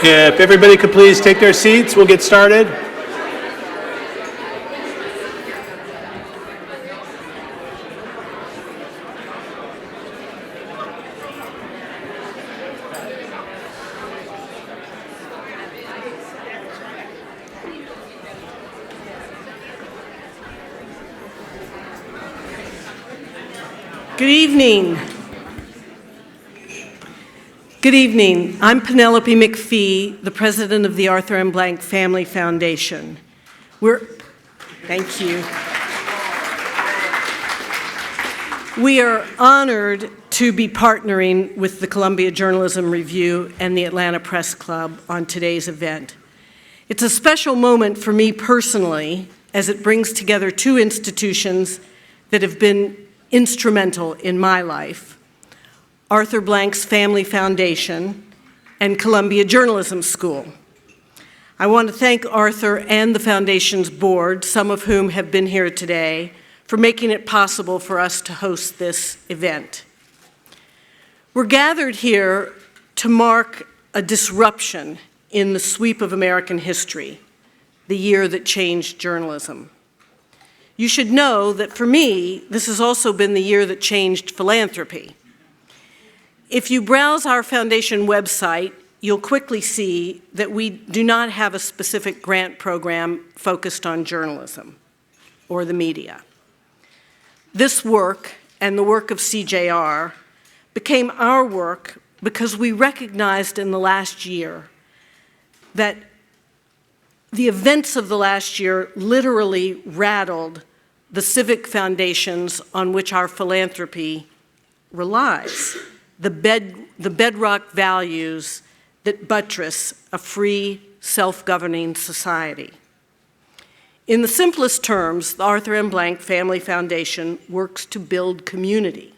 If everybody could please take their seats, we'll get started. Good evening. Good evening. I'm Penelope McPhee, the president of the Arthur M. Blank Family Foundation. Thank you. We are honored to be partnering with the Columbia Journalism Review and the Atlanta Press Club on today's event. It's a special moment for me personally, as it brings together two institutions that have been instrumental in my life: Arthur Blank's Family Foundation and Columbia Journalism School. I want to thank Arthur and the Foundation's board, some of whom have been here today, for making it possible for us to host this event. We're gathered here to mark a disruption in the sweep of American history, the year that changed journalism. You should know that for me, this has also been the year that changed philanthropy. If you browse our foundation website, you'll quickly see that we do not have a specific grant program focused on journalism or the media. This work and the work of CJR became our work because we recognized in the last year that the events of the last year literally rattled the civic foundations on which our philanthropy relies, the bedrock values that buttress a free, self-governing society. In the simplest terms, the Arthur M. Blank Family Foundation works to build community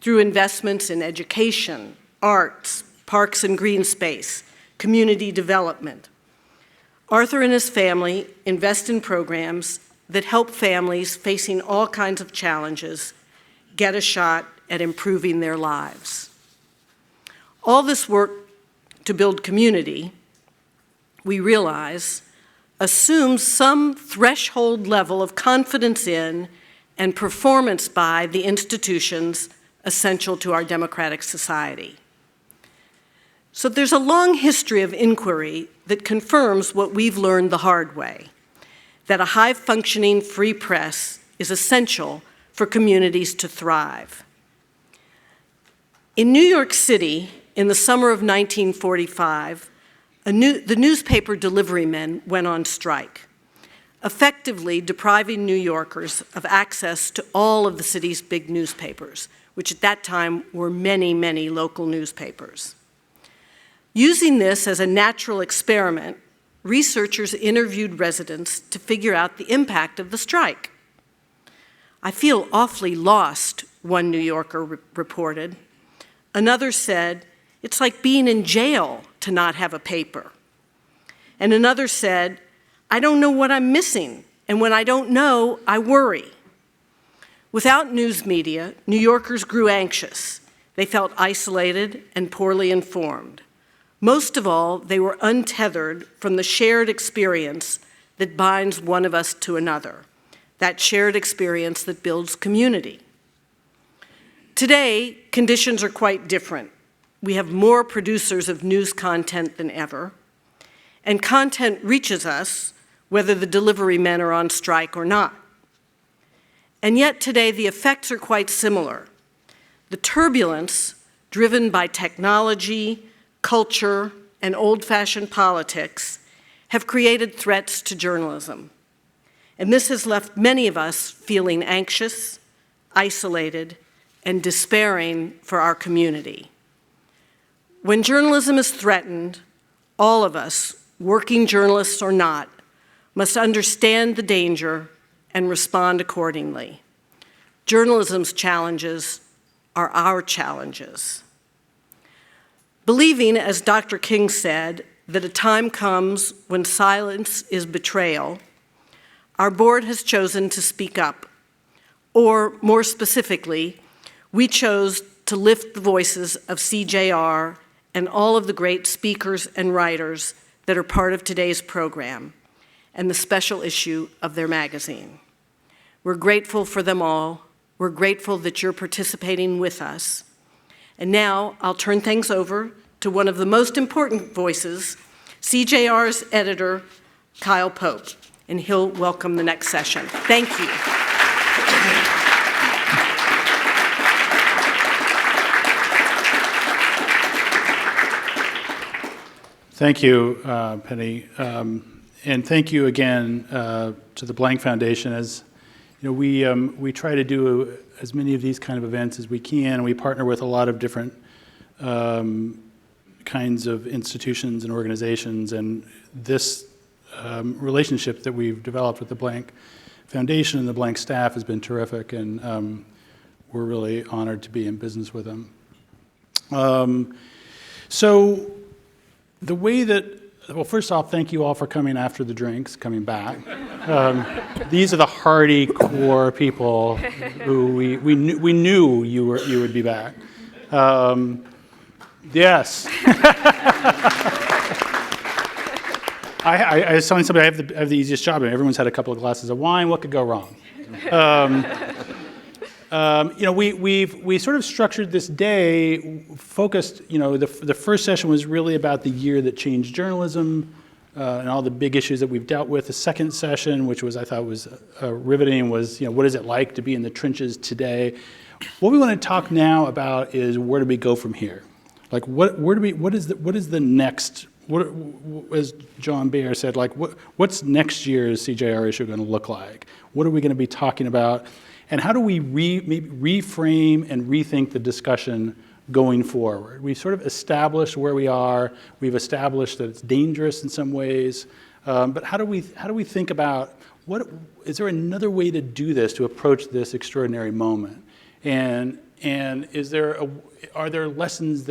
through investments in education, arts, parks and green space, community development. Arthur and his family invest in programs that help families facing all kinds of challenges get a shot at improving their lives. All this work to build community, we realize, assumes some threshold level of confidence in and performance by the institutions essential to our democratic society. So there's a long history of inquiry that confirms what we've learned the hard way, that a high-functioning free press is essential for communities to thrive. In New York City, in the summer of 1945, the newspaper delivery men went on strike, effectively depriving New Yorkers of access to all of the city's big newspapers, which at that time were many, many local newspapers. Using this as a natural experiment, researchers interviewed residents to figure out the impact of the strike. "I feel awfully lost," one New Yorker reported. Another said, "It's like being in jail to not have a paper." And another said, "I don't know what I'm missing, and when I don't know, I worry." Without news media, New Yorkers grew anxious. They felt isolated and poorly informed. Most of all, they were untethered from the shared experience that binds one of us to another, that shared experience that builds community. Today, conditions are quite different. We have more producers of news content than ever, and content reaches us whether the delivery men are on strike or not. And yet today, the effects are quite similar. The turbulence driven by technology, culture, and old-fashioned politics have created threats to journalism. And this has left many of us feeling anxious, isolated, and despairing for our community. When journalism is threatened, all of us, working journalists or not, must understand the danger and respond accordingly. Journalism's challenges are our challenges. Believing, as Dr. King said, that a time comes when silence is betrayal, our board has chosen to speak up, or more specifically, we chose to lift the voices of CJR and all of the great speakers and writers that are part of today's program and the special issue of their magazine. We're grateful for them all. We're grateful that you're participating with us. And now I'll turn things over to one of the most important voices, CJR's editor, Kyle Pope, and he'll welcome the next session. Thank you. Thank you, Penny. And thank you again to the Blank Foundation. As you know, we try to do as many of these kind of events as we can. We partner with a lot of different kinds of institutions and organizations, and this relationship that we've developed with the Blank Foundation and the Blank staff has been terrific, and we're really honored to be in business with them. So the way that, well, first off, thank you all for coming after the drinks, coming back. These are the hardy core people who we knew you would be back. Yes. I was telling somebody I have the easiest job, and everyone's had a couple of glasses of wine. What could go wrong? You know, we sort of structured this day focused. You know, the first session was really about the year that changed journalism and all the big issues that we've dealt with. The second session, which I thought was riveting, was, you know, what is it like to be in the trenches today? What we want to talk now about is where do we go from here? Like what is the next? As John Baer said, like what's next year's CJR issue going to look like? What are we going to be talking about? And how do we maybe reframe and rethink the discussion going forward? We've sort of established where we are. We've established that it's dangerous in some ways. But how do we think about is there another way to do this, to approach this extraordinary moment? And are there lessons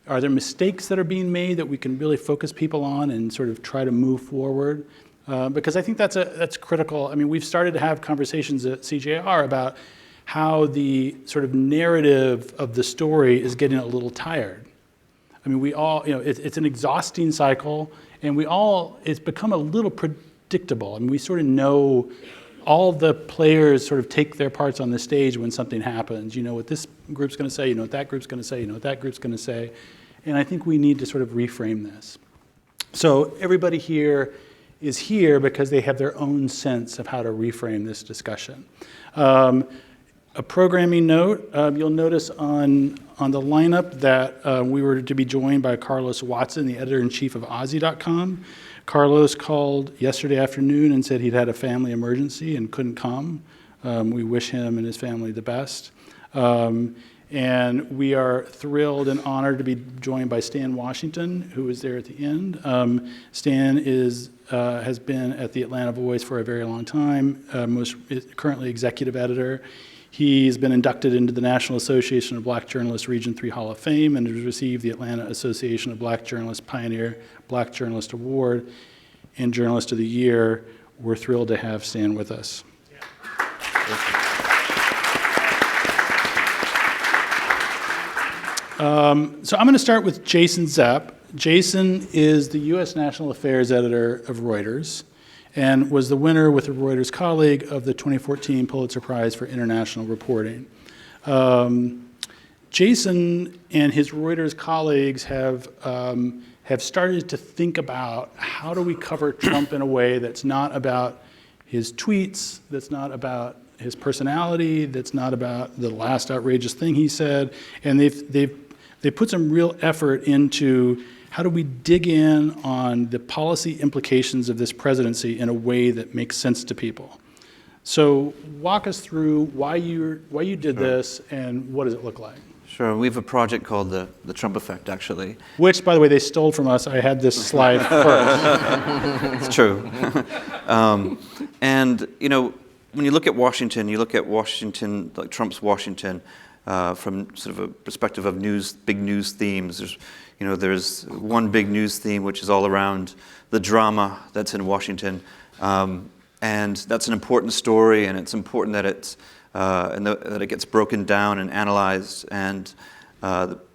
are there mistakes that are being made that we can really focus people on and sort of try to move forward? Because I think that's critical. I mean, we've started to have conversations at CJR about how the sort of narrative of the story is getting a little tired. I mean, we all, you know, it's an exhausting cycle, and it's become a little predictable. I mean, we sort of know all the players sort of take their parts on the stage when something happens. You know what this group's going to say, you know what that group's going to say, you know what that group's going to say. And I think we need to sort of reframe this. So everybody here is here because they have their own sense of how to reframe this discussion. A programming note, you'll notice on the lineup that we were to be joined by Carlos Watson, the editor-in-chief of Aussie.com. Carlos called yesterday afternoon and said he'd had a family emergency and couldn't come. We wish him and his family the best. And we are thrilled and honored to be joined by Stan Washington, who is there at the end. Stan has been at the Atlanta Voice for a very long time, currently executive editor. He's been inducted into the National Association of Black Journalists Region 3 Hall of Fame and has received the Atlanta Association of Black Journalists Pioneer Black Journalist Award and Journalist of the Year. We're thrilled to have Stan with us. So I'm going to start with Jason Zepp. Jason is the U.S. National Affairs Editor of Reuters and was the winner with a Reuters colleague of the 2014 Pulitzer Prize for International Reporting. Jason and his Reuters colleagues have started to think about how do we cover Trump in a way that's not about his tweets, that's not about his personality, that's not about the last outrageous thing he said, and they've put some real effort into how do we dig in on the policy implications of this presidency in a way that makes sense to people. So walk us through why you did this and what does it look like? Sure. We have a project called the Trump Effect, actually. Which, by the way, they stole from us. I had this slide first. It's true. And, you know, when you look at Washington, like Trump's Washington, from sort of a perspective of big news themes. There's one big news theme which is all around the drama that's in Washington, and that's an important story, and it's important that that it gets broken down and analyzed, and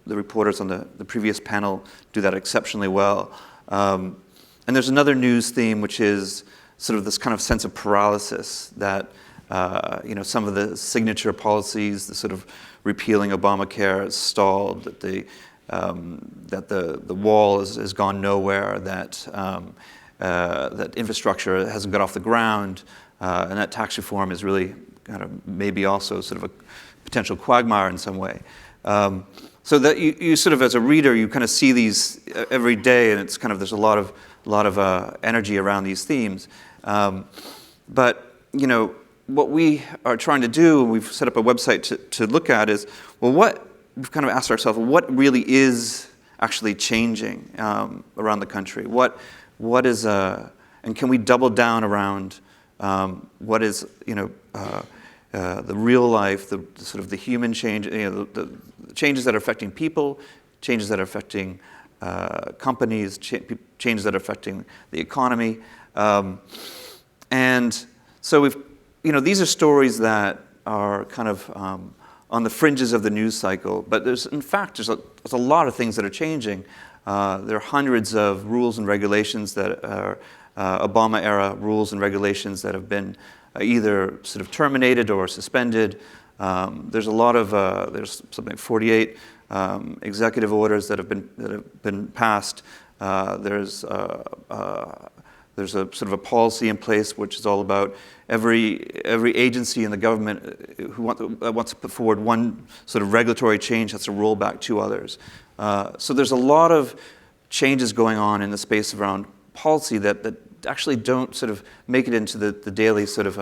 the reporters on the previous panel do that exceptionally well. And there's another news theme, which is sort of this kind of sense of paralysis that some of the signature policies, the sort of repealing Obamacare has stalled, that the wall has gone nowhere, that infrastructure hasn't got off the ground, and that tax reform is really kind of maybe also sort of a potential quagmire in some way. So that you sort of, as a reader, you kind of see these every day, and it's kind of, there's a lot of energy around these themes. But what we are trying to do, and we've set up a website to look at, is, well, we've kind of asked ourselves, what really is actually changing around the country? What is, and can we double down around what is, the real life, the sort of the human change, the changes that are affecting people, changes that are affecting companies, changes that are affecting the economy. And so these are stories that are kind of on the fringes of the news cycle, but there's a lot of things that are changing. There are hundreds of rules and regulations that are Obama-era rules and regulations that have been either sort of terminated or suspended. There's a lot of there's something like 48 executive orders that have been passed. There's a sort of a policy in place which is all about every agency in the government who wants to put forward one sort of regulatory change has to roll back two others. So there's a lot of changes going on in the space around policy that actually don't sort of make it into the daily sort of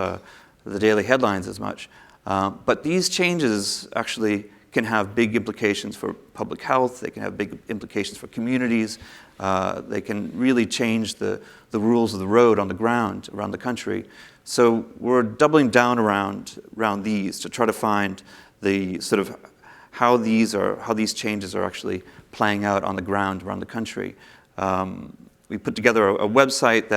the daily headlines as much. But these changes actually can have big implications for public health. They can have big implications for communities. They can really change the rules of the road on the ground around the country. So we're doubling down around these to try to find the sort of how these changes are actually playing out on the ground around the country. We put together a website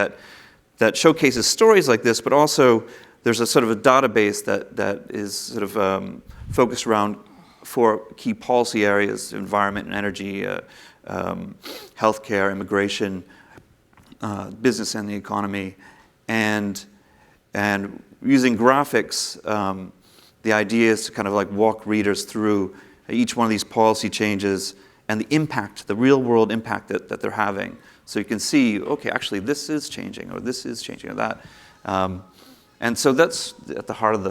that showcases stories like this, but also there's a sort of a database that is sort of focused around 4 key policy areas: environment and energy, healthcare, immigration, business and the economy, and using graphics. The idea is to kind of like walk readers through each one of these policy changes and the impact, the real world impact that they're having. So you can see, okay, actually this is changing, or this is changing, or that. And so that's at the heart of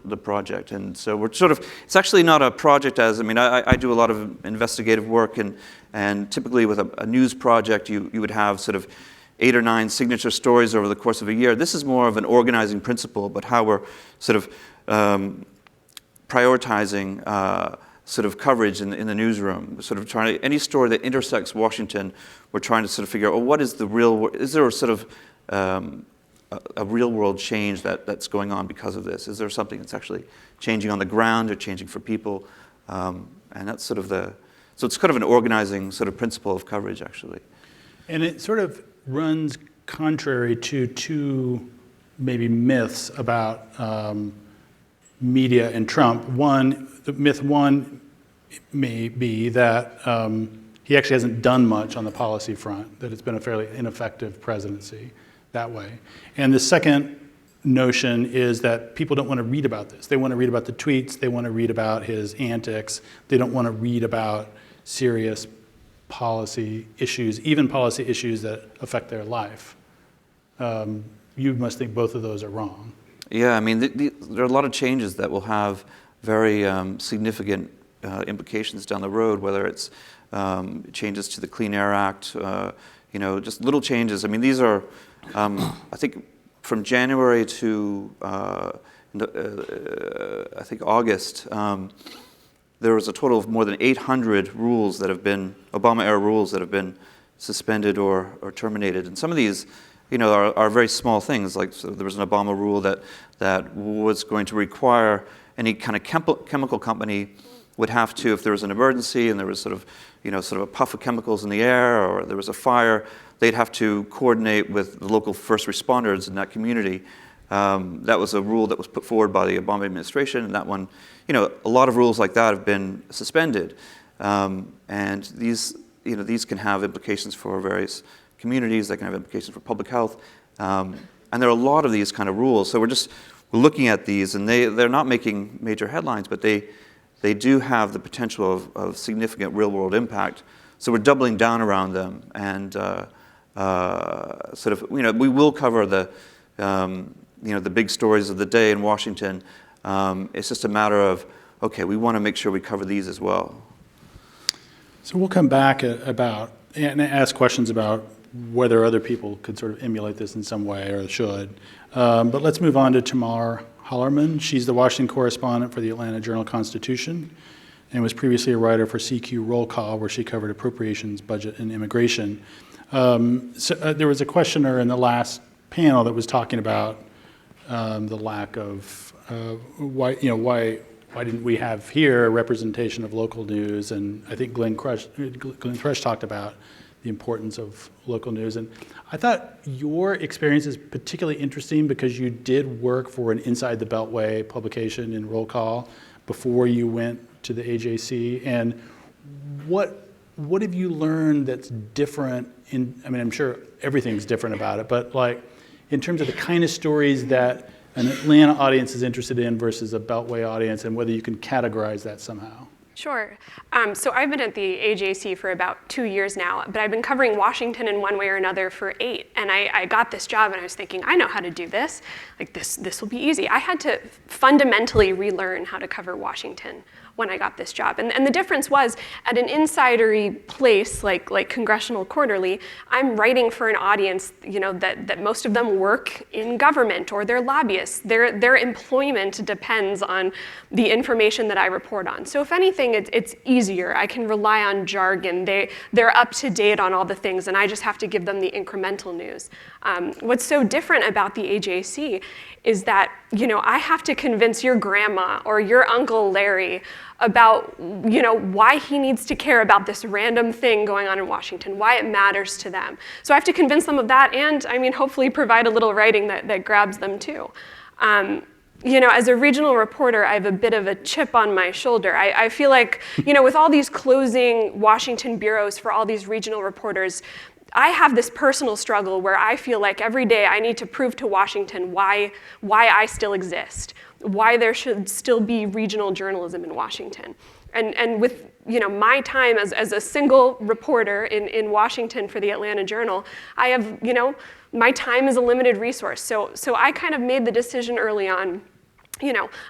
the project. And so we're sort of, it's actually not a project I do a lot of investigative work, and typically with a news project, you would have sort of 8 or 9 signature stories over the course of a year. This is more of an organizing principle, but how we're sort of prioritizing sort of coverage in the newsroom, sort of trying to, any story that intersects Washington, we're trying to sort of figure out, well, what is the real, is there a sort of a real world change that's going on because of this? Is there something that's actually changing on the ground or changing for people? And that's sort of so it's kind of an organizing sort of principle of coverage, actually. And it sort of runs contrary to 2 maybe myths about media and Trump. Myth one may be that he actually hasn't done much on the policy front, that it's been a fairly ineffective presidency that way. And the second notion is that people don't want to read about this. They want to read about the tweets. They want to read about his antics. They don't want to read about serious policy issues, even policy issues that affect their life. You must think both of those are wrong. Yeah, I mean, there are a lot of changes that will have very significant implications down the road, whether it's changes to the Clean Air Act, just little changes. I mean, these are, I think, from January to, I think, August, there was a total of more than 800 rules that have been, Obama-era rules that have been suspended or terminated. And some of these, are very small things. Like, so there was an Obama rule that was going to require any kind of chemical company would have to, if there was an emergency and there was sort of a puff of chemicals in the air, or there was a fire, they'd have to coordinate with the local first responders in that community. That was a rule that was put forward by the Obama administration, and that one, a lot of rules like that have been suspended. And these can have implications for various communities. They can have implications for public health. And there are a lot of these kind of rules. So we're looking at these, and they're not making major headlines, but they do have the potential of significant real-world impact. So we're doubling down around them, and we will cover the big stories of the day in Washington. It's just a matter of, okay, we want to make sure we cover these as well. So we'll come back and ask questions about whether other people could sort of emulate this in some way or should. But let's move on to Tamar Hollerman. She's the Washington correspondent for the Atlanta Journal-Constitution and was previously a writer for CQ Roll Call, where she covered appropriations, budget, and immigration. There was a questioner in the last panel that was talking about the lack of why didn't we have here a representation of local news? And I think Glenn Thresh talked about the importance of local news. And I thought your experience is particularly interesting because you did work for an Inside the Beltway publication in Roll Call before you went to the AJC. And what have you learned that's different I'm sure everything's different about it, but like in terms of the kind of stories that an Atlanta audience is interested in versus a Beltway audience, and whether you can categorize that somehow? Sure. So I've been at the AJC for about 2 years now, but I've been covering Washington in one way or another for 8. And I got this job and I was thinking, I know how to do this. Like this will be easy. I had to fundamentally relearn how to cover Washington when I got this job. And the difference was, at an insidery place like Congressional Quarterly, I'm writing for an audience, that most of them work in government or they're lobbyists. Their employment depends on the information that I report on. So if anything, it's easier. I can rely on jargon. They're up to date on all the things, and I just have to give them the incremental news. What's so different about the AJC is that, I have to convince your grandma or your Uncle Larry about, why he needs to care about this random thing going on in Washington, why it matters to them. So I have to convince them of that and, hopefully provide a little writing that grabs them too. As a regional reporter, I have a bit of a chip on my shoulder. I feel like, with all these closing Washington bureaus for all these regional reporters, I have this personal struggle where I feel like every day I need to prove to Washington why I still exist, why there should still be regional journalism in Washington. And with my time as a single reporter in Washington for the Atlanta Journal, I have, my time is a limited resource. So I kind of made the decision early on,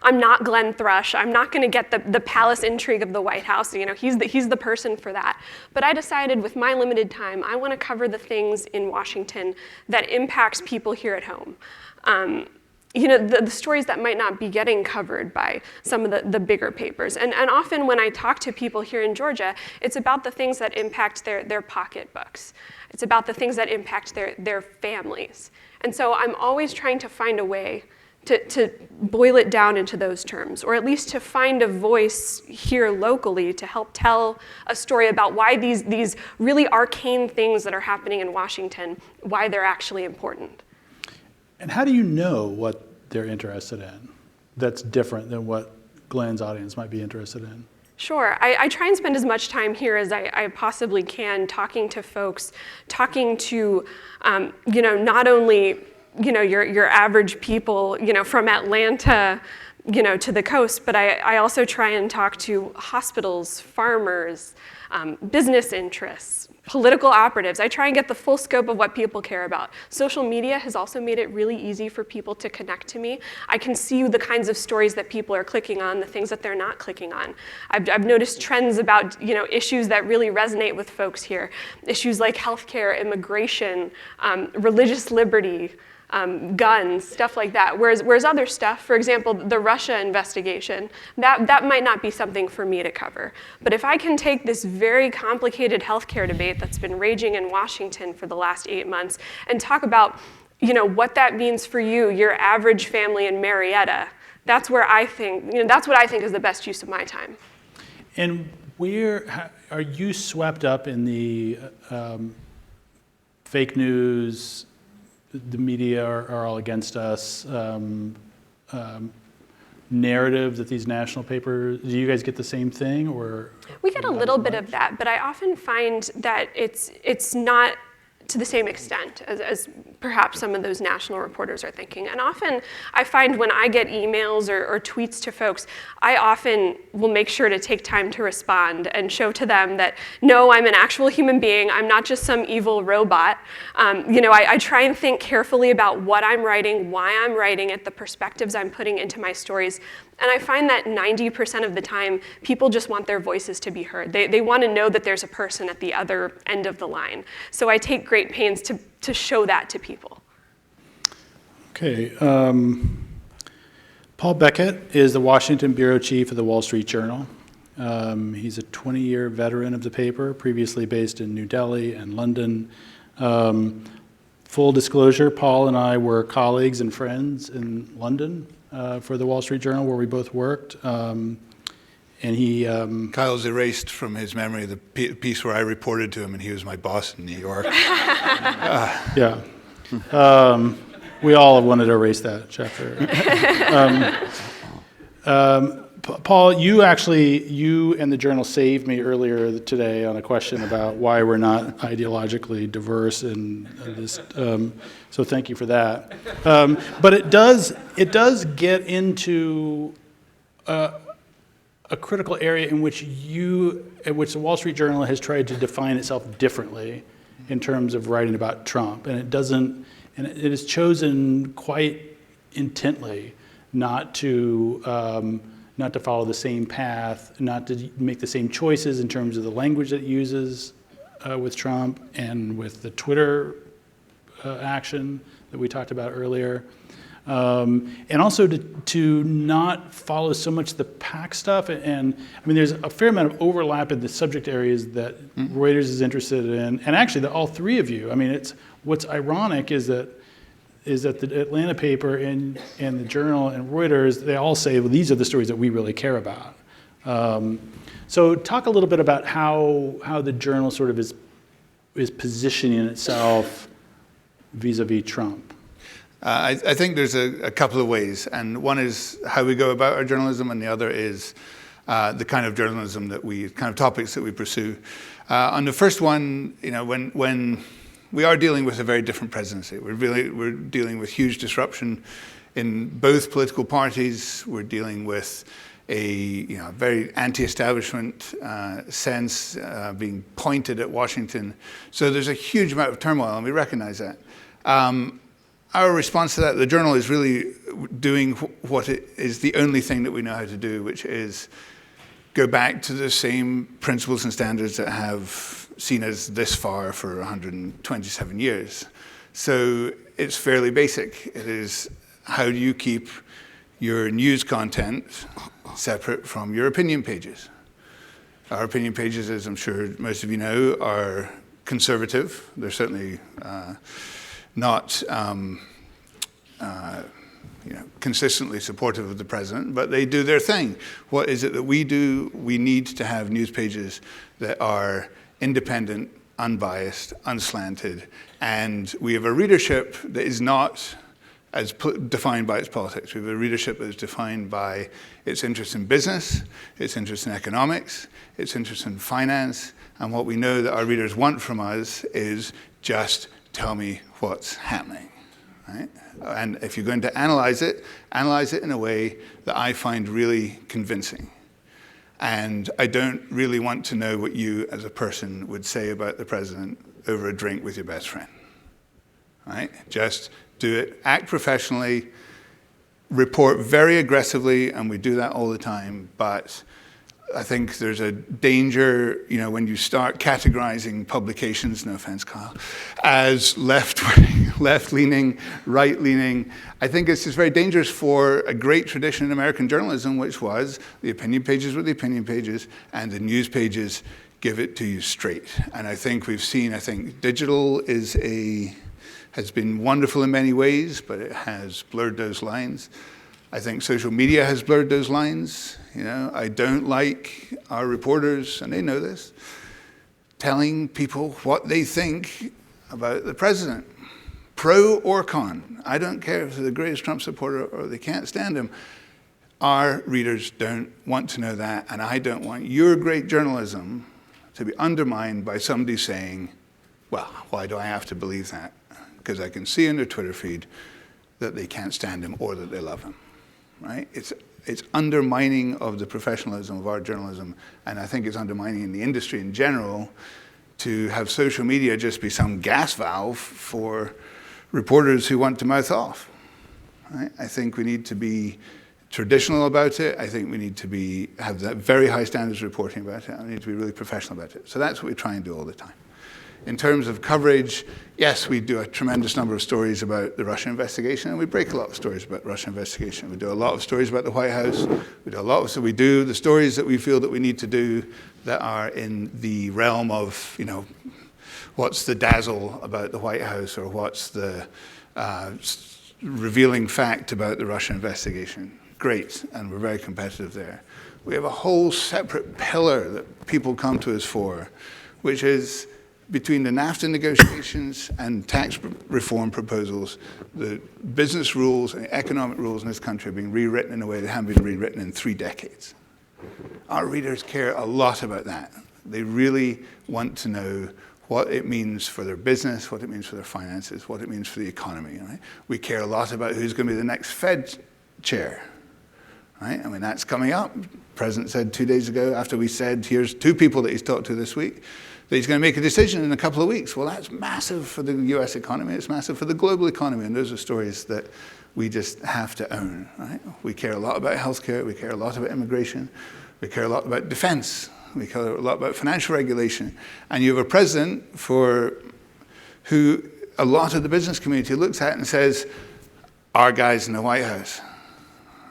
I'm not Glenn Thrush. I'm not going to get the palace intrigue of the White House. He's the person for that. But I decided with my limited time, I want to cover the things in Washington that impacts people here at home. The stories that might not be getting covered by some of the bigger papers. And often when I talk to people here in Georgia, it's about the things that impact their pocketbooks. It's about the things that impact their families. And so I'm always trying to find a way to boil it down into those terms, or at least to find a voice here locally to help tell a story about why these really arcane things that are happening in Washington, why they're actually important. And how do you know what they're interested in that's different than what Glenn's audience might be interested in? Sure. I try and spend as much time here as I possibly can talking to folks, talking to, not only your average people, from Atlanta, to the coast, but I also try and talk to hospitals, farmers, business interests, political operatives. I try and get the full scope of what people care about. Social media has also made it really easy for people to connect to me. I can see the kinds of stories that people are clicking on, the things that they're not clicking on. I've noticed trends about issues that really resonate with folks here. Issues like healthcare, immigration, religious liberty, guns, stuff like that. Whereas other stuff, for example, the Russia investigation, that might not be something for me to cover. But if I can take this very complicated healthcare debate that's been raging in Washington for the last 8 months and talk about, what that means for you, your average family in Marietta, that's where I think, that's what I think is the best use of my time. And where are you swept up in the fake news? The media are all against us. narrative that these national papers, do you guys get the same thing, or? We get a little bit of that, but I often find that it's not to the same extent as perhaps some of those national reporters are thinking. And often I find when I get emails or tweets to folks, I often will make sure to take time to respond and show to them that, no, I'm an actual human being. I'm not just some evil robot. I try and think carefully about what I'm writing, why I'm writing it, the perspectives I'm putting into my stories. And I find that 90% of the time, people just want their voices to be heard. They want to know that there's a person at the other end of the line. So I take great pains to show that to people. Okay. Paul Beckett is the Washington bureau chief of the Wall Street Journal. He's a 20-year veteran of the paper, previously based in New Delhi and London. Full disclosure, Paul and I were colleagues and friends in London for the Wall Street Journal, where we both worked. And he... Kyle's erased from his memory the piece where I reported to him and he was my boss in New York. Yeah. We all have wanted to erase that chapter. Paul, you and the Journal saved me earlier today on a question about why we're not ideologically diverse in this. So thank you for that. But it does get into a critical area in which the Wall Street Journal has tried to define itself differently in terms of writing about Trump, and it has chosen quite intently not to follow the same path, not to make the same choices in terms of the language that it uses with Trump and with the Twitter action that we talked about earlier. And also to not follow so much the PAC stuff. And I mean, there's a fair amount of overlap in the subject areas that Reuters is interested in. And actually, all three of you, I mean, what's ironic is that the Atlanta paper and the Journal and Reuters, they all say, well, these are the stories that we really care about. So talk a little bit about how the Journal sort of is positioning itself vis-a-vis Trump. I think there's a couple of ways, and one is how we go about our journalism, and the other is the kind of journalism kind of topics that we pursue. On the first one, when we are dealing with a very different presidency, we're dealing with huge disruption in both political parties. We're dealing with a very anti-establishment sense being pointed at Washington. So there's a huge amount of turmoil, and we recognize that. Our response to that, the Journal is really doing what is the only thing that we know how to do, which is go back to the same principles and standards that have seen us this far for 127 years. So it's fairly basic. It is, how do you keep your news content separate from your opinion pages? Our opinion pages, as I'm sure most of you know, are conservative. They're certainly not consistently supportive of the president, but they do their thing. What is it that we do? We need to have news pages that are independent, unbiased, unslanted, and we have a readership that is not as defined by its politics. We have a readership that is defined by its interest in business, its interest in economics, its interest in finance, and what we know that our readers want from us is just tell me what's happening, right? And if you're going to analyze it in a way that I find really convincing. And I don't really want to know what you as a person would say about the president over a drink with your best friend, right? Just do it, act professionally, report very aggressively, and we do that all the time, but I think there's a danger, when you start categorizing publications, no offense, Kyle, as left-wing, left-leaning, right-leaning. I think it's just very dangerous for a great tradition in American journalism, which was the opinion pages were the opinion pages, and the news pages give it to you straight. And I think we've seen, digital has been wonderful in many ways, but it has blurred those lines. I think social media has blurred those lines. I don't like our reporters, and they know this, telling people what they think about the president, pro or con. I don't care if they're the greatest Trump supporter or they can't stand him. Our readers don't want to know that, and I don't want your great journalism to be undermined by somebody saying, well, why do I have to believe that? Because I can see in their Twitter feed that they can't stand him or that they love him, right? It's undermining of the professionalism of our journalism, and I think it's undermining in the industry in general to have social media just be some gas valve for reporters who want to mouth off, right? I think we need to be traditional about it. I think we need to have that very high standards of reporting about it. I need to be really professional about it. So that's what we try and do all the time. In terms of coverage, yes, we do a tremendous number of stories about the Russia investigation, and we break a lot of stories about Russia investigation. We do a lot of stories about the White House. We do the stories that we feel that we need to do that are in the realm of, what's the dazzle about the White House, or what's the revealing fact about the Russia investigation. Great, and we're very competitive there. We have a whole separate pillar that people come to us for, which is between the NAFTA negotiations and tax reform proposals, the business rules and economic rules in this country are being rewritten in a way that haven't been rewritten in 3 decades. Our readers care a lot about that. They really want to know what it means for their business, what it means for their finances, what it means for the economy. Right? We care a lot about who's going to be the next Fed chair. Right? I mean, that's coming up. The President said 2 days ago, after we said, here's 2 people that he's talked to this week, that he's going to make a decision in a couple of weeks. Well, that's massive for the US economy. It's massive for the global economy. And those are stories that we just have to own. Right? We care a lot about healthcare. We care a lot about immigration. We care a lot about defense. We care a lot about financial regulation. And you have a president who a lot of the business community looks at and says, our guy's in the White House.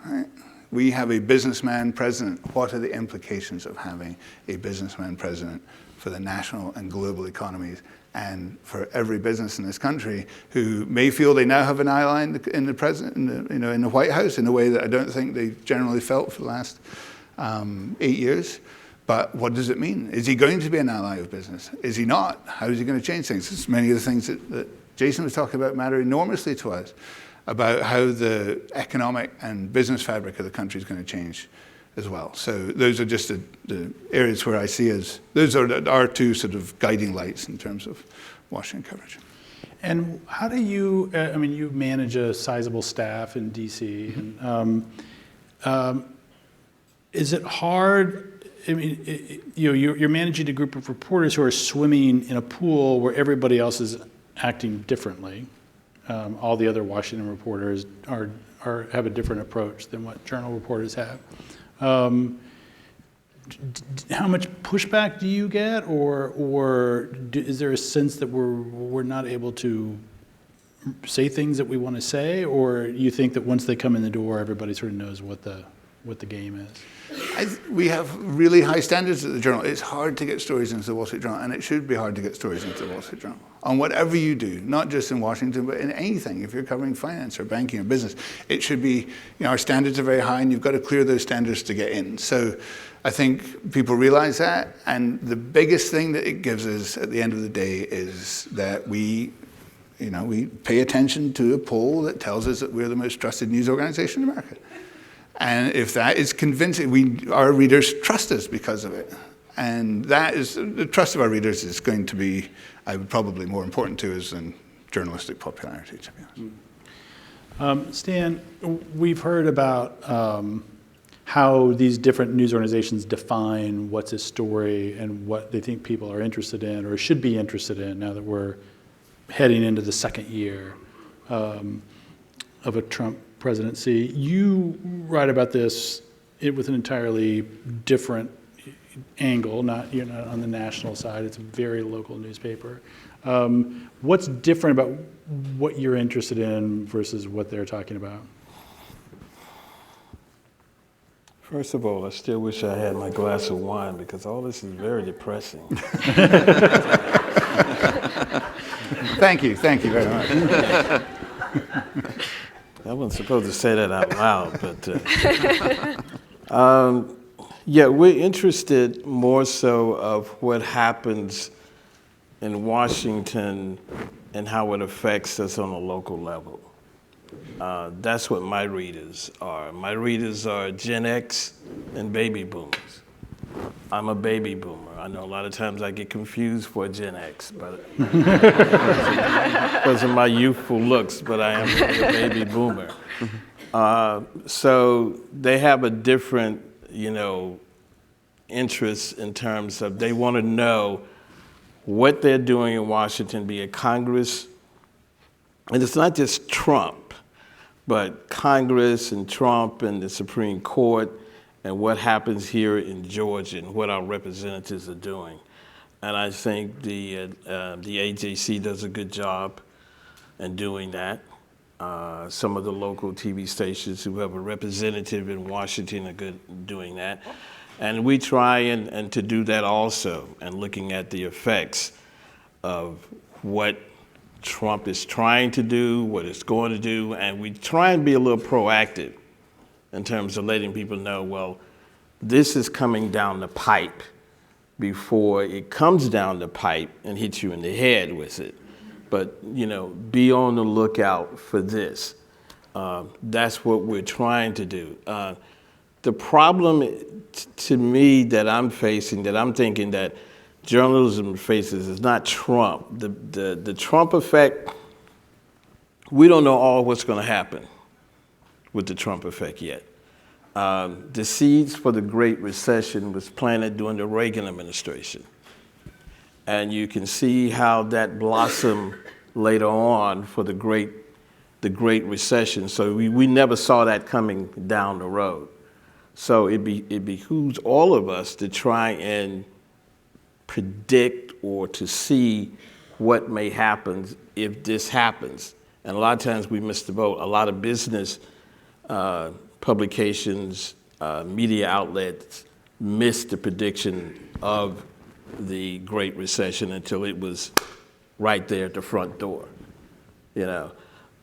Right? We have a businessman president. What are the implications of having a businessman president for the national and global economies, and for every business in this country who may feel they now have an ally in the president, in the White House, in a way that I don't think they generally felt for the last 8 years. But what does it mean? Is he going to be an ally of business? Is he not? How is he going to change things? It's many of the things that Jason was talking about matter enormously to us, about how the economic and business fabric of the country is going to change as well. So those are just the areas where I see those are our 2 sort of guiding lights in terms of Washington coverage. And how do you, you manage a sizable staff in DC, and is it hard? You're managing a group of reporters who are swimming in a pool where everybody else is acting differently. All the other Washington reporters have a different approach than what Journal reporters have. How much pushback do you get, or is there a sense that we're not able to say things that we want to say, or you think that once they come in the door, everybody sort of knows what the game is? We have really high standards at the Journal. It's hard to get stories into the Wall Street Journal, and it should be hard to get stories into the Wall Street Journal. On whatever you do, not just in Washington, but in anything. If you're covering finance or banking or business, it should be, our standards are very high, and you've got to clear those standards to get in. So I think people realize that, and the biggest thing that it gives us at the end of the day is that we pay attention to a poll that tells us that we're the most trusted news organization in America. And if that is convincing, our readers trust us because of it. And that is, the trust of our readers is going to be, probably more important to us than journalistic popularity, to be honest. Stan, we've heard about how these different news organizations define what's a story and what they think people are interested in or should be interested in now that we're heading into the 2nd year of a Trump presidency. You write about this with an entirely different angle. You're not on the national side. It's a very local newspaper. What's different about what you're interested in versus what they're talking about? First of all, I still wish I had my glass of wine because all this is very depressing. Thank you very much. I wasn't supposed to say that out loud, but we're interested more so of what happens in Washington and how it affects us on a local level. That's what my readers are. My readers are Gen X and baby boomers. I'm a baby boomer. I know a lot of times I get confused for Gen X, but because of my youthful looks, but I am really a baby boomer. So they have a different, interest in terms of they want to know what they're doing in Washington, be it Congress, and it's not just Trump, but Congress and Trump and the Supreme Court and what happens here in Georgia and what our representatives are doing. And I think the AJC does a good job in doing that. Some of the local TV stations who have a representative in Washington are good doing that. And we try and to do that also, and looking at the effects of what Trump is trying to do, what it's going to do, and we try and be a little proactive in terms of letting people know, well, this is coming down the pipe before it comes down the pipe and hits you in the head with it. But, be on the lookout for this. That's what we're trying to do. The problem to me that I'm facing, that I'm thinking that journalism faces is not Trump. The Trump effect, we don't know all what's going to happen with the Trump effect yet. The seeds for the Great Recession was planted during the Reagan administration. And you can see how that blossomed later on for the Great Recession. So we never saw that coming down the road. So it behooves all of us to try and predict or to see what may happen if this happens. And a lot of times we miss the boat. A lot of business publications, media outlets missed the prediction of the Great Recession until it was right there at the front door.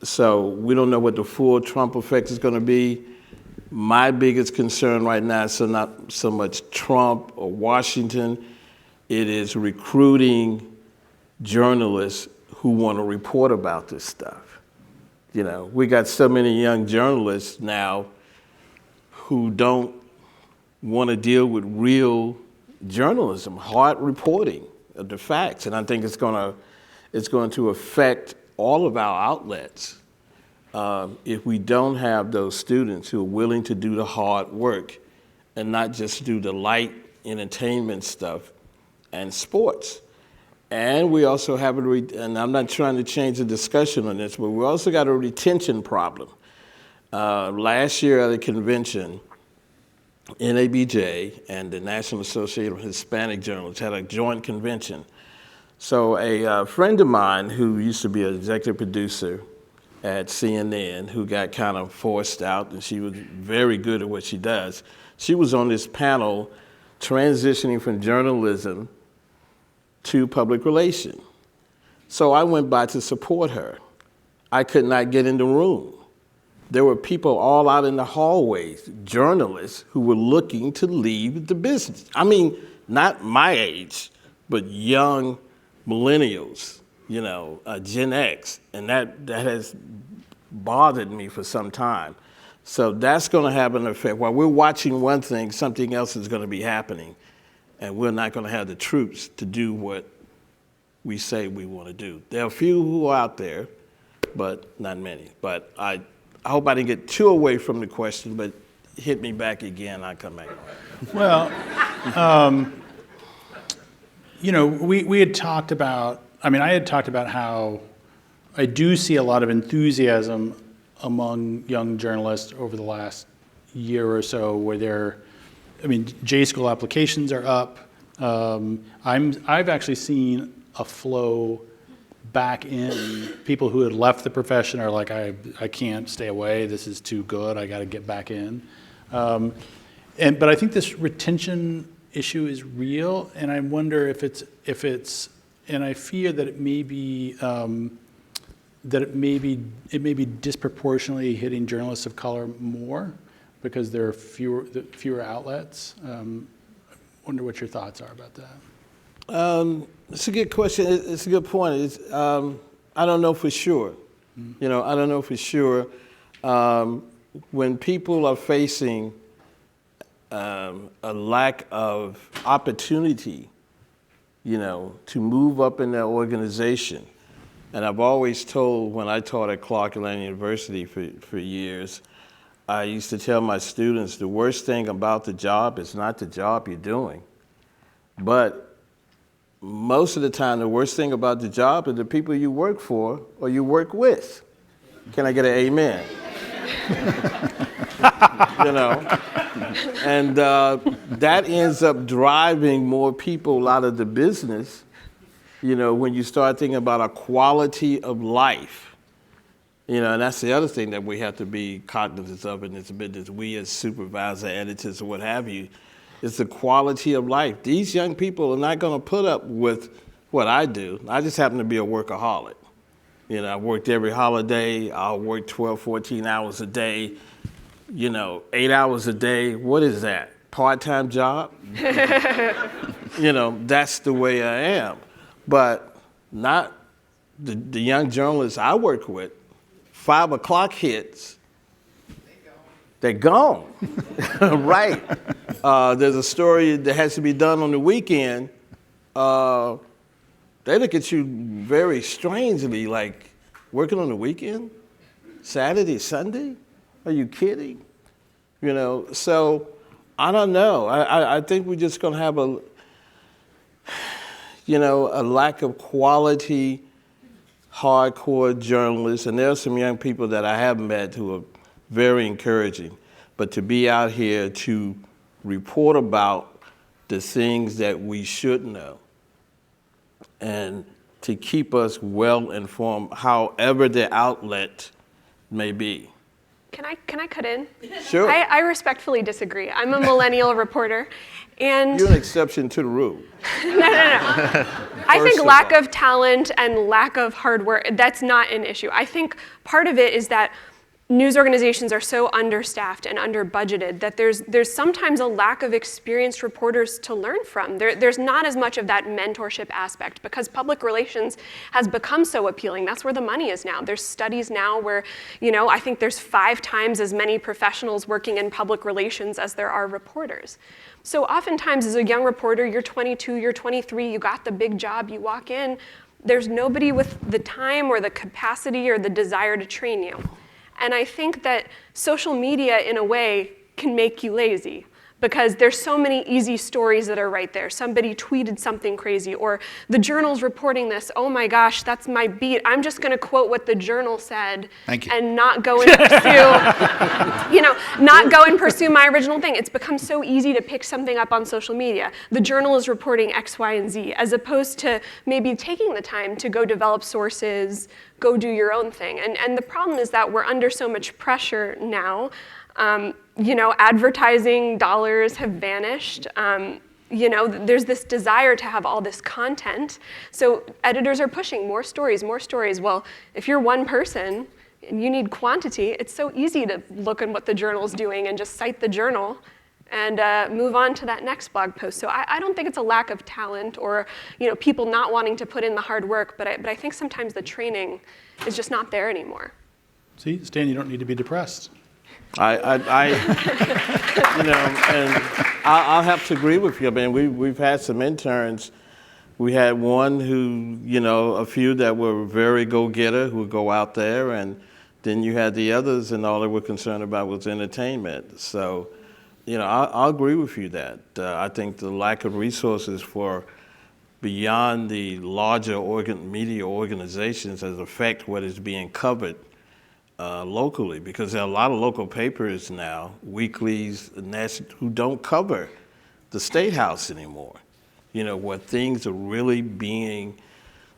So we don't know what the full Trump effect is going to be. My biggest concern right now is not so much Trump or Washington. It is recruiting journalists who want to report about this stuff. We got so many young journalists now who don't want to deal with real journalism, hard reporting of the facts. And I think it's going to affect all of our outlets if we don't have those students who are willing to do the hard work and not just do the light entertainment stuff and sports. And we also have and I'm not trying to change the discussion on this, but we also got a retention problem. Last year at a convention, NABJ and the National Association of Hispanic Journalists had a joint convention. So a friend of mine who used to be an executive producer at CNN, who got kind of forced out, and she was very good at what she does, she was on this panel transitioning from journalism to public relations. So I went by to support her. I could not get in the room. There were people all out in the hallways, journalists who were looking to leave the business. I mean, not my age, but young millennials, Gen X, and that has bothered me for some time. So that's going to have an effect. While we're watching one thing, something else is going to be happening, and we're not going to have the troops to do what we say we want to do. There are a few who are out there, but not many. But I hope I didn't get too away from the question, but hit me back again, I'll come back. Well, we had talked about, I had talked about how I do see a lot of enthusiasm among young journalists over the last year or so where J school applications are up. I've actually seen a flow back in. People who had left the profession are like, I can't stay away, this is too good, I gotta get back in. But I think this retention issue is real, and I wonder if it's, and I fear that it may be disproportionately hitting journalists of color more because there are fewer outlets. I wonder what your thoughts are about that. It's a good question. It's a good point. I don't know for sure. You know, I don't know for sure. When people are facing a lack of opportunity, you know, to move up in their organization, and I've always told when I taught at Clark Atlanta University for years, I used to tell my students the worst thing about the job is not the job you're doing, but most of the time the worst thing about the job is the people you work for or you work with. Can I get an amen? You know, and that ends up driving more people out of the business, you know, when you start thinking about a quality of life. You know, and that's the other thing that we have to be cognizant of in this business, we as supervisor, editors, or what have you, is the quality of life. These young people are not going to put up with what I do. I just happen to be a workaholic. You know, I worked every holiday. I'll work 12, 14 hours a day, you know, 8 hours a day. What is that? Part-time job? You know, that's the way I am. But not the young journalists I work with. 5 o'clock hits, they're gone. Right. There's a story that has to be done on the weekend. They look at you very strangely, like, working on the weekend? Saturday, Sunday? Are you kidding? You know, so I don't know. I think we're just going to have a lack of quality, hardcore journalists. And there are some young people that I have met who are very encouraging. But to be out here to report about the things that we should know and to keep us well informed, however the outlet may be. Can I cut in? Sure. I respectfully disagree. I'm a millennial reporter, and You're an exception to the rule. no. I think lack of talent and lack of hard work, that's not an issue. I think part of it is that news organizations are so understaffed and under-budgeted that there's sometimes a lack of experienced reporters to learn from. There's not as much of that mentorship aspect because public relations has become so appealing. That's where the money is now. There's studies now where, you know, I think there's 5 times as many professionals working in public relations as there are reporters. So oftentimes as a young reporter, you're 22, you're 23, you got the big job, you walk in, there's nobody with the time or the capacity or the desire to train you. And I think that social media, in a way, can make you lazy because there's so many easy stories that are right there. Somebody tweeted something crazy, or the Journal's reporting this. Oh my gosh, that's my beat. I'm just going to quote what the Journal said and not go and pursue, not go and pursue my original thing. It's become so easy to pick something up on social media. The Journal is reporting X, Y, and Z, as opposed to maybe taking the time to go develop sources, go do your own thing. And the problem is that we're under so much pressure now. Advertising dollars have vanished. There's this desire to have all this content. So editors are pushing more stories. Well, if you're one person and you need quantity, it's so easy to look at what the Journal's doing and just cite the Journal and move on to that next blog post. So I don't think it's a lack of talent or people not wanting to put in the hard work, but I think sometimes the training is just not there anymore. See, Stan, you don't need to be depressed. And I'll have to agree with you. I mean, we've had some interns. We had one who, a few that were very go-getter who would go out there, and then you had the others, and all they were concerned about was entertainment. So, I'll agree with you that I think the lack of resources for beyond the larger media organizations has affected what is being covered locally, because there are a lot of local papers now, weeklies, who don't cover the State House anymore, where things are really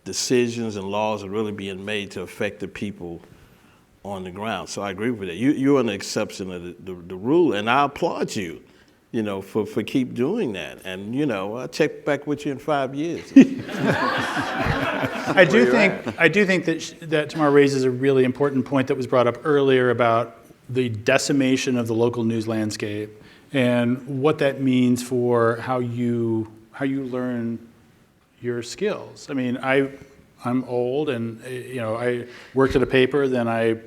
decisions and laws are really being made to affect the people on the ground. So I agree with that. You're an exception of the rule, and I applaud you, for keep doing that. And, I'll check back with you in 5 years. I do think that Tamar raises a really important point that was brought up earlier about the decimation of the local news landscape and what that means for how you learn your skills. I mean, I'm old, and I worked at a paper, then I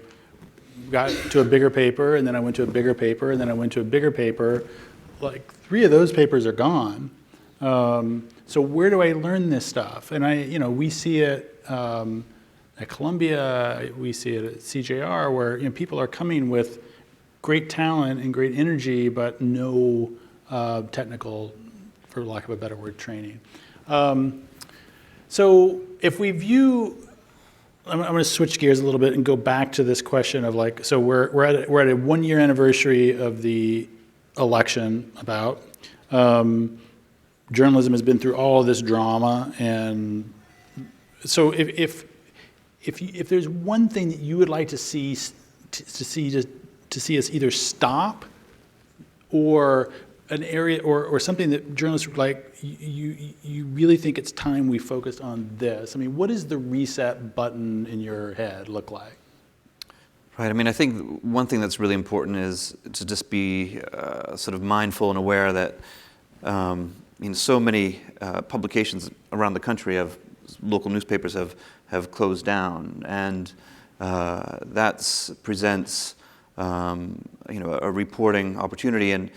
got to a bigger paper, and then I went to a bigger paper, and then I went to a bigger paper. Like 3 of those papers are gone. So where do I learn this stuff? And we see it at Columbia, we see it at CJR, where people are coming with great talent and great energy, but no technical, for lack of a better word, training. So if we view, I'm going to switch gears a little bit and go back to this question of so we're at a 1-year anniversary of the election. About journalism has been through all of this drama, and so if there's one thing that you would like to see us either stop, or an area or something that journalists you really think it's time we focused on this. I mean, what does the reset button in your head look like? Right. I mean, I think one thing that's really important is to just be sort of mindful and aware that so many publications around the country local newspapers have closed down, and that presents a reporting opportunity, and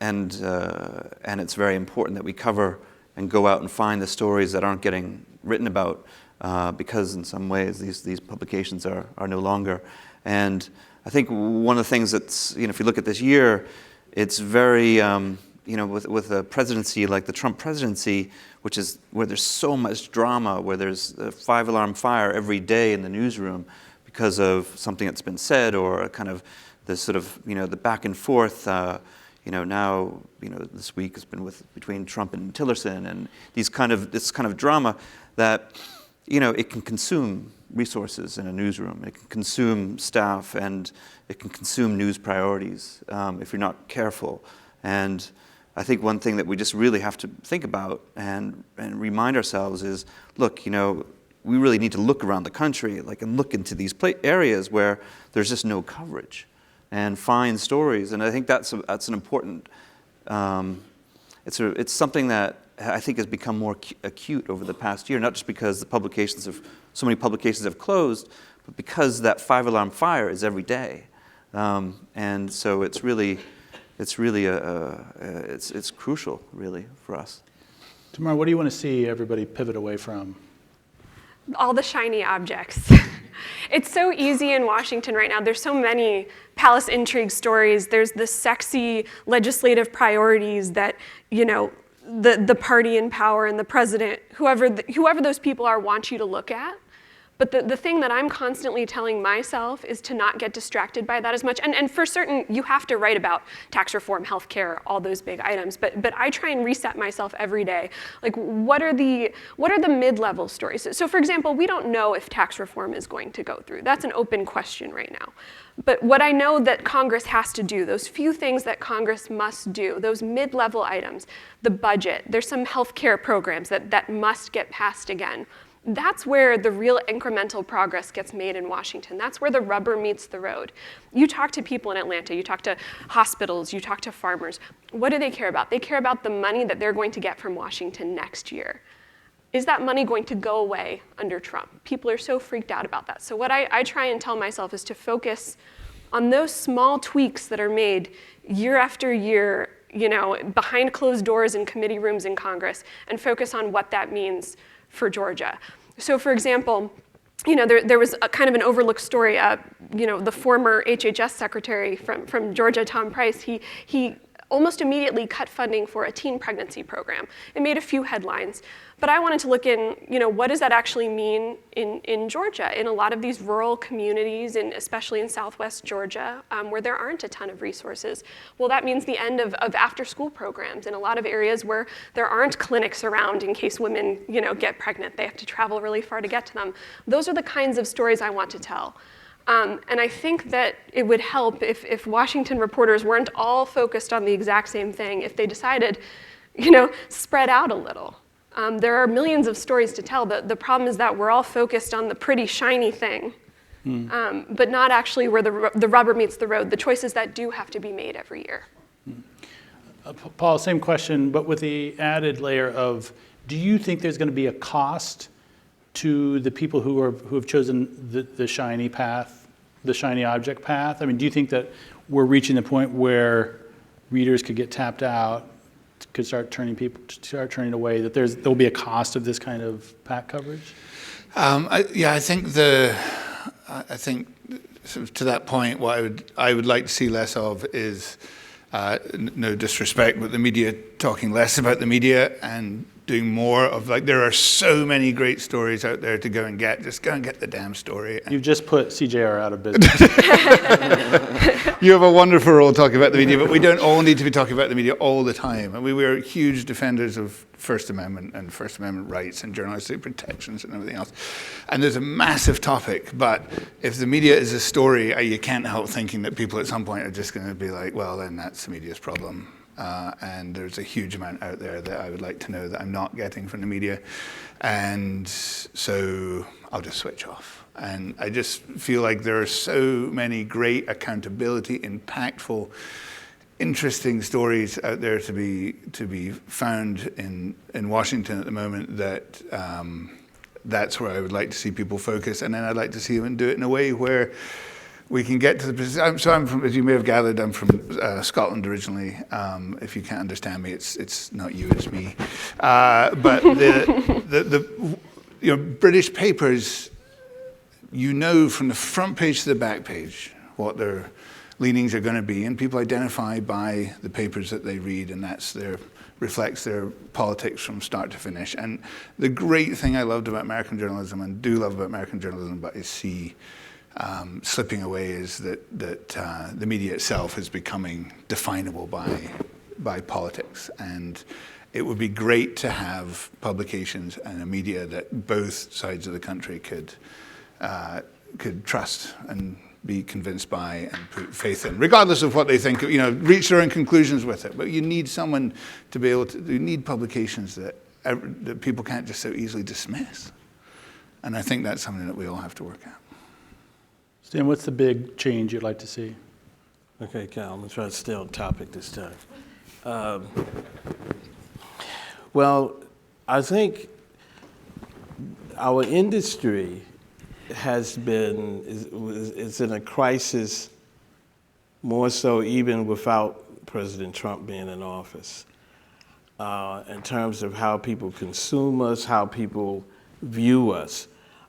it's very important that we cover and go out and find the stories that aren't getting written about, because in some ways these publications are no longer. And I think one of the things that's, if you look at this year, it's very, with a presidency like the Trump presidency, which is where there's so much drama, where there's a 5-alarm fire every day in the newsroom because of something that's been said, or kind of the sort of, the back and forth, now, this week has been between Trump and Tillerson, and this kind of drama that, it can consume resources in a newsroom. It can consume staff, and it can consume news priorities if you're not careful. And I think one thing that we just really have to think about and remind ourselves is, look, we really need to look around the country, and look into these areas where there's just no coverage, and find stories. And I think that's an important. It's something that I think has become more acute over the past year, not just because so many publications have closed, but because that 5-alarm fire is every day, and so it's crucial, really, for us. Tamara, what do you want to see everybody pivot away from? All the shiny objects. It's so easy in Washington right now. There's so many palace intrigue stories. There's the sexy legislative priorities that, the party in power and the president, whoever those people are, want you to look at. But the thing that I'm constantly telling myself is to not get distracted by that as much. And for certain, you have to write about tax reform, healthcare, all those big items. But I try and reset myself every day. What are the mid-level stories? So for example, we don't know if tax reform is going to go through. That's an open question right now. But what I know that Congress has to do, those few things that Congress must do, those mid-level items, the budget, there's some healthcare programs that must get passed again. That's where the real incremental progress gets made in Washington. That's where the rubber meets the road. You talk to people in Atlanta, you talk to hospitals, you talk to farmers. What do they care about? They care about the money that they're going to get from Washington next year. Is that money going to go away under Trump? People are so freaked out about that. So what I try and tell myself is to focus on those small tweaks that are made year after year, behind closed doors in committee rooms in Congress, and focus on what that means for Georgia. So for example, there was a kind of an overlooked story. The former HHS secretary from Georgia, Tom Price, he almost immediately cut funding for a teen pregnancy program. It made a few headlines. But I wanted to look in, what does that actually mean in Georgia, in a lot of these rural communities, and especially in Southwest Georgia, where there aren't a ton of resources. Well, that means the end of after-school programs in a lot of areas where there aren't clinics around in case women, get pregnant. They have to travel really far to get to them. Those are the kinds of stories I want to tell. And I think that it would help if Washington reporters weren't all focused on the exact same thing, if they decided, spread out a little. There are millions of stories to tell. The problem is that we're all focused on the pretty shiny thing, but not actually where the rubber meets the road, the choices that do have to be made every year. Paul, same question, but with the added layer of, do you think there's going to be a cost to the people who have chosen the shiny path, the shiny object path? I mean, do you think that we're reaching the point where readers could get tapped out, could start turning away, that there'll be a cost of this kind of pack coverage? I think sort of to that point, what I would like to see less of is, no disrespect, but the media talking less about the media and doing more of, like, there are so many great stories out there to go and get. Just go and get the damn story. You've just put CJR out of business. You have a wonderful role talking about the media, but we don't all need to be talking about the media all the time. And we are huge defenders of First Amendment and First Amendment rights and journalistic protections and everything else. And there's a massive topic, but if the media is a story, you can't help thinking that people at some point are just going to be like, well, then that's the media's problem. And there's a huge amount out there that I would like to know that I'm not getting from the media. And so I'll just switch off. And I just feel like there are so many great accountability, impactful, interesting stories out there to be found in Washington at the moment that that's where I would like to see people focus. And then I'd like to see them do it in a way where we can get to the. So I'm from, as you may have gathered, I'm from Scotland originally. If you can't understand me, it's not you, it's me. But the British papers, from the front page to the back page what their leanings are going to be, and people identify by the papers that they read, and reflects their politics from start to finish. And the great thing I loved about American journalism, and do love about American journalism, but I see slipping away, is that the media itself is becoming definable by politics. And it would be great to have publications and a media that both sides of the country could trust and be convinced by and put faith in, regardless of what they think, reach their own conclusions with it. But you need someone to be able to, you need publications that people can't just so easily dismiss. And I think that's something that we all have to work at. Stan, what's the big change you'd like to see? Okay, Cal, I'm going to try to stay on topic this time. Well, I think our industry is in a crisis, more so even without President Trump being in office, in terms of how people consume us, how people view us.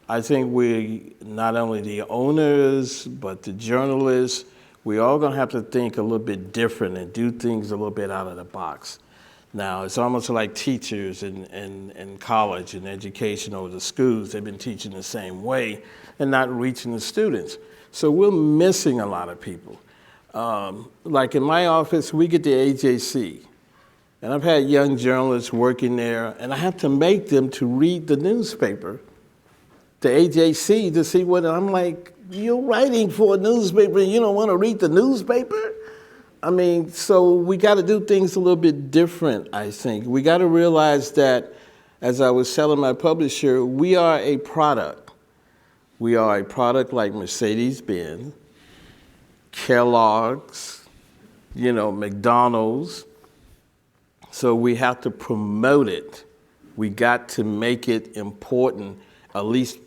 I think we, not only the owners, but the journalists, we all gonna have to think a little bit different and do things a little bit out of the box. Now, it's almost like teachers in college and education or the schools, they've been teaching the same way and not reaching the students. So we're missing a lot of people. Like in my office, we get the AJC, and I've had young journalists working there, and I have to make them to read the newspaper, the AJC, to see what, I'm like, you're writing for a newspaper and you don't want to read the newspaper? I mean, so we got to do things a little bit different, I think. We got to realize that, as I was telling my publisher, we are a product. We are a product like Mercedes-Benz, Kellogg's, McDonald's. So we have to promote it. We got to make it important, at least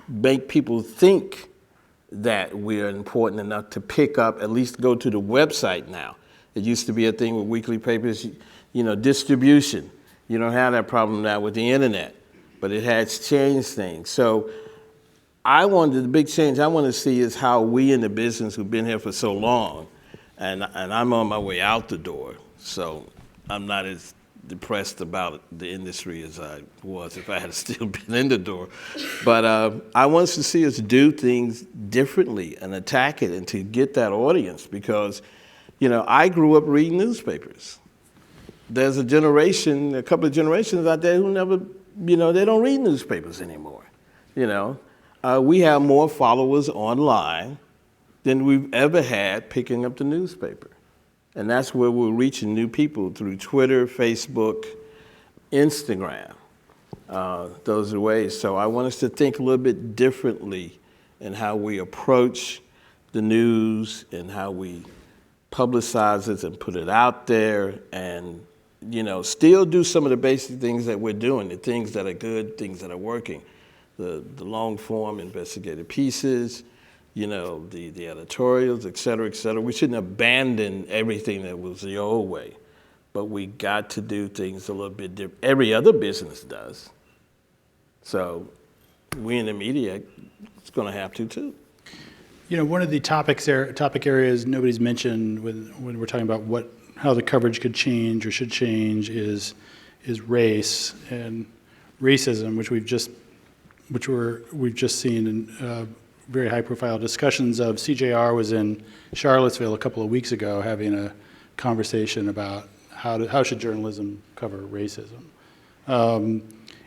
make people think that we're important enough to pick up, at least go to the website now. It used to be a thing with weekly papers, distribution. You don't have that problem now with the internet, but it has changed things. So the big change I want to see is how we in the business who've been here for so long, and I'm on my way out the door, so I'm not as depressed about the industry as I was if I had still been in the door. But I want to see us do things differently and attack it and to get that audience, because, I grew up reading newspapers. There's a couple of generations out there who never, they don't read newspapers anymore. We have more followers online than we've ever had picking up the newspaper. And that's where we're reaching new people through Twitter, Facebook, Instagram. Those are the ways. So I want us to think a little bit differently in how we approach the news and how we publicize it and put it out there, and still do some of the basic things that we're doing, the things that are good, things that are working. the long form investigative pieces, you know, the editorials, et cetera, et cetera. We shouldn't abandon everything that was the old way, but we got to do things a little bit different. Every other business does. So we in the media, it's going to have to too. You know, one of the topic areas nobody's mentioned when we're talking about how the coverage could change or should change is race and racism, which we've just seen in very high-profile discussions of. CJR was in Charlottesville a couple of weeks ago having a conversation about how should journalism cover racism. And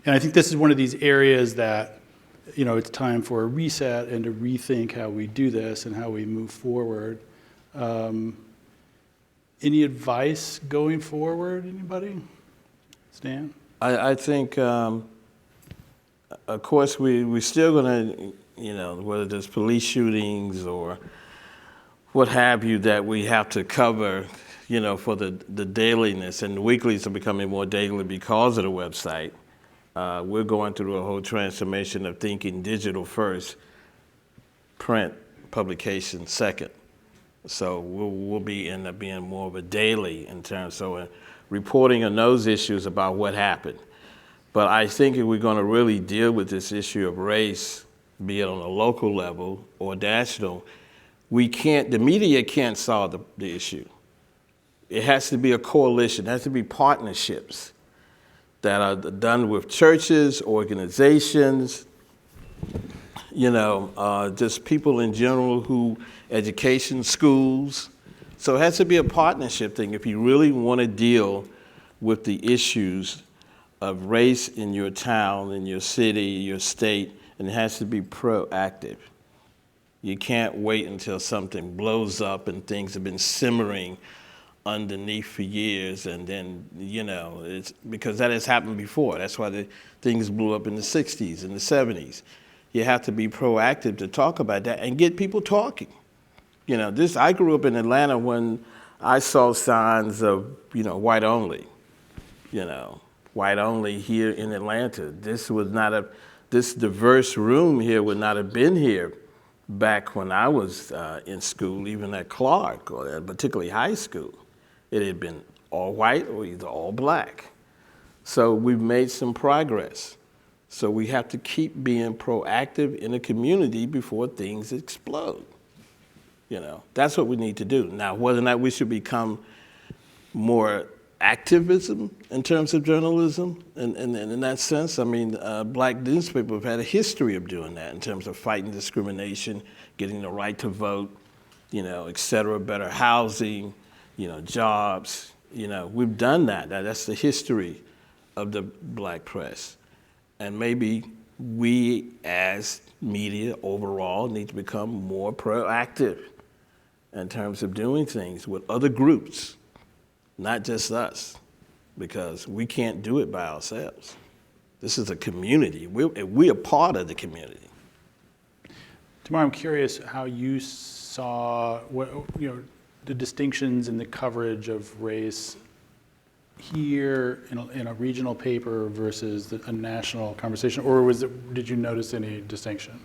I think this is one of these areas that, you know, it's time for a reset and to rethink how we do this and how we move forward. Any advice going forward, anybody? Stan? I think, of course, we're still going to, you know, whether there's police shootings or what have you, that we have to cover, you know, for the dailiness. And the weeklies are becoming more daily because of the website. We're going through a whole transformation of thinking digital first, print publication second. So we'll end up being more of a daily in terms of reporting on those issues about what happened. But I think if we're going to really deal with this issue of race, be it on a local level or national, the media can't solve the issue. It has to be a coalition, it has to be partnerships that are done with churches, organizations, you know, just people in general education, schools. So it has to be a partnership thing if you really want to deal with the issues of race in your town, in your city, your state, and it has to be proactive. You can't wait until something blows up and things have been simmering underneath for years, and then, you know, it's because that has happened before. That's why the things blew up in the 60s and the 70s. You have to be proactive to talk about that and get people talking. You know, I grew up in Atlanta when I saw signs of, you know, white only. You know, white only here in Atlanta. This diverse room here would not have been here back when I was in school, even at Clark, or particularly high school. It had been all white or either all black. So we've made some progress. So we have to keep being proactive in the community before things explode. You know, that's what we need to do. Now, whether or not we should become more activism in terms of journalism, and in that sense, I mean, black newspapers have had a history of doing that in terms of fighting discrimination, getting the right to vote, you know, et cetera, better housing, you know, jobs. You know, we've done that. That's the history of the black press. And maybe we as media overall need to become more proactive in terms of doing things with other groups, not just us, because we can't do it by ourselves. This is a community. We're part of the community. Tamara, I'm curious how you saw the distinctions in the coverage of race here in a regional paper versus a national conversation, or did you notice any distinction?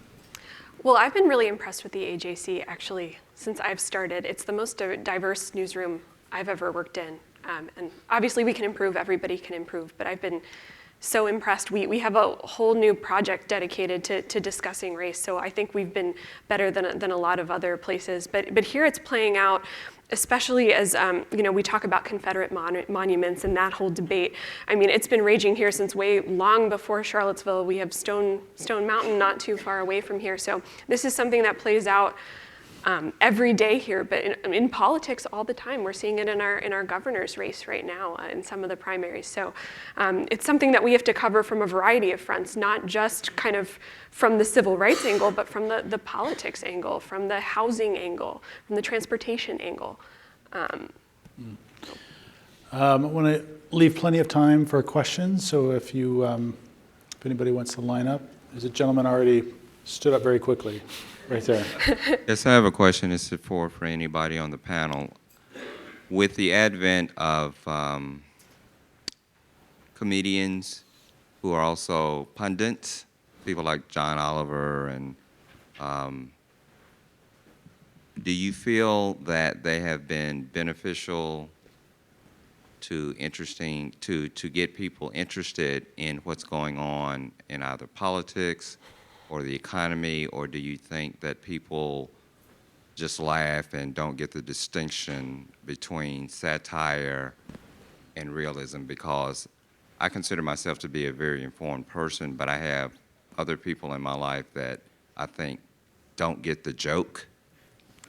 Well, I've been really impressed with the AJC, actually, since I've started. It's the most diverse newsroom I've ever worked in. And obviously we can improve, everybody can improve, but I've been so impressed. We have a whole new project dedicated to discussing race, so I think we've been better than a lot of other places. But here it's playing out, especially as we talk about Confederate monuments and that whole debate. I mean, it's been raging here since way long before Charlottesville. We have Stone Mountain not too far away from here, so this is something that plays out every day here, but in politics all the time. We're seeing it in our governor's race right now in some of the primaries. So it's something that we have to cover from a variety of fronts, not just kind of from the civil rights angle, but from the politics angle, from the housing angle, from the transportation angle. I want to leave plenty of time for questions, so if anybody wants to line up. There's a gentleman already stood up very quickly. Right there. Yes, I have a question. It's for anybody on the panel. With the advent of comedians who are also pundits, people like John Oliver, and do you feel that they have been beneficial to get people interested in what's going on in either politics or the economy, or do you think that people just laugh and don't get the distinction between satire and realism? Because I consider myself to be a very informed person, but I have other people in my life that I think don't get the joke.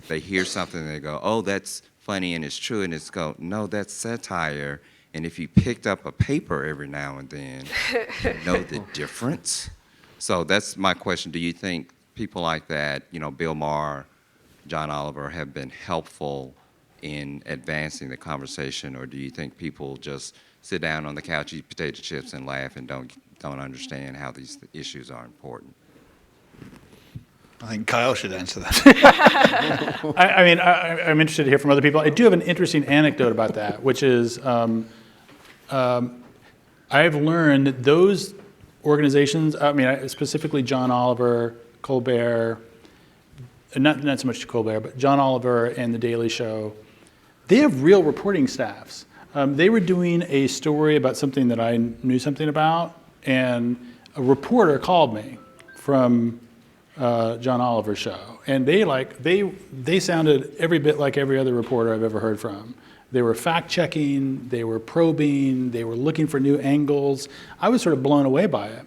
They hear something and they go, oh, that's funny and it's true, and it's go, no, that's satire. And if you picked up a paper every now and then, you know the difference. So that's my question. Do you think people like that, Bill Maher, John Oliver, have been helpful in advancing the conversation, or do you think people just sit down on the couch, eat potato chips, and laugh and don't understand how these issues are important? I think Kyle should answer that. I'm interested to hear from other people. I do have an interesting anecdote about that, which is I've learned that those organizations, specifically John Oliver, Colbert, not so much Colbert, but John Oliver and The Daily Show, they have real reporting staffs. They were doing a story about something that I knew something about, and a reporter called me from John Oliver's show, and they sounded every bit like every other reporter I've ever heard from. They were fact-checking, they were probing, they were looking for new angles. I was sort of blown away by it.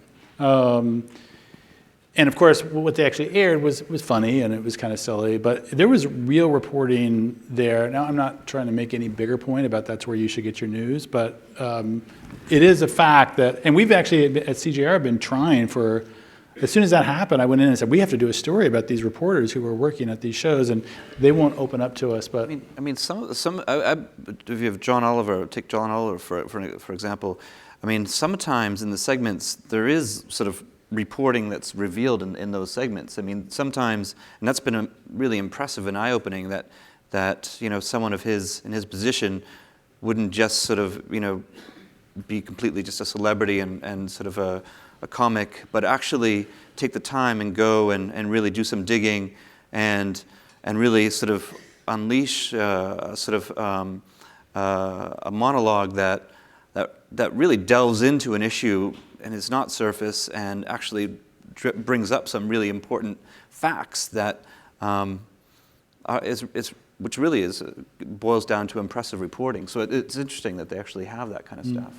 And of course, what they actually aired was funny, and it was kind of silly, but there was real reporting there. Now, I'm not trying to make any bigger point about that's where you should get your news, but it is a fact that, and we've actually at CJR been trying for, as soon as that happened, I went in and said, we have to do a story about these reporters who were working at these shows, and they won't open up to us. But I mean, if you have John Oliver, take John Oliver for example. I mean, sometimes in the segments there is sort of reporting that's revealed in those segments. I mean, sometimes, and that's been really impressive and eye-opening that someone in his position wouldn't just sort of be completely just a celebrity and sort of a comic, but actually take the time and go and really do some digging and really sort of unleash a monologue that really delves into an issue and is not surface, and actually brings up some really important facts that which really boils down to impressive reporting. So it's interesting that they actually have that kind of stuff.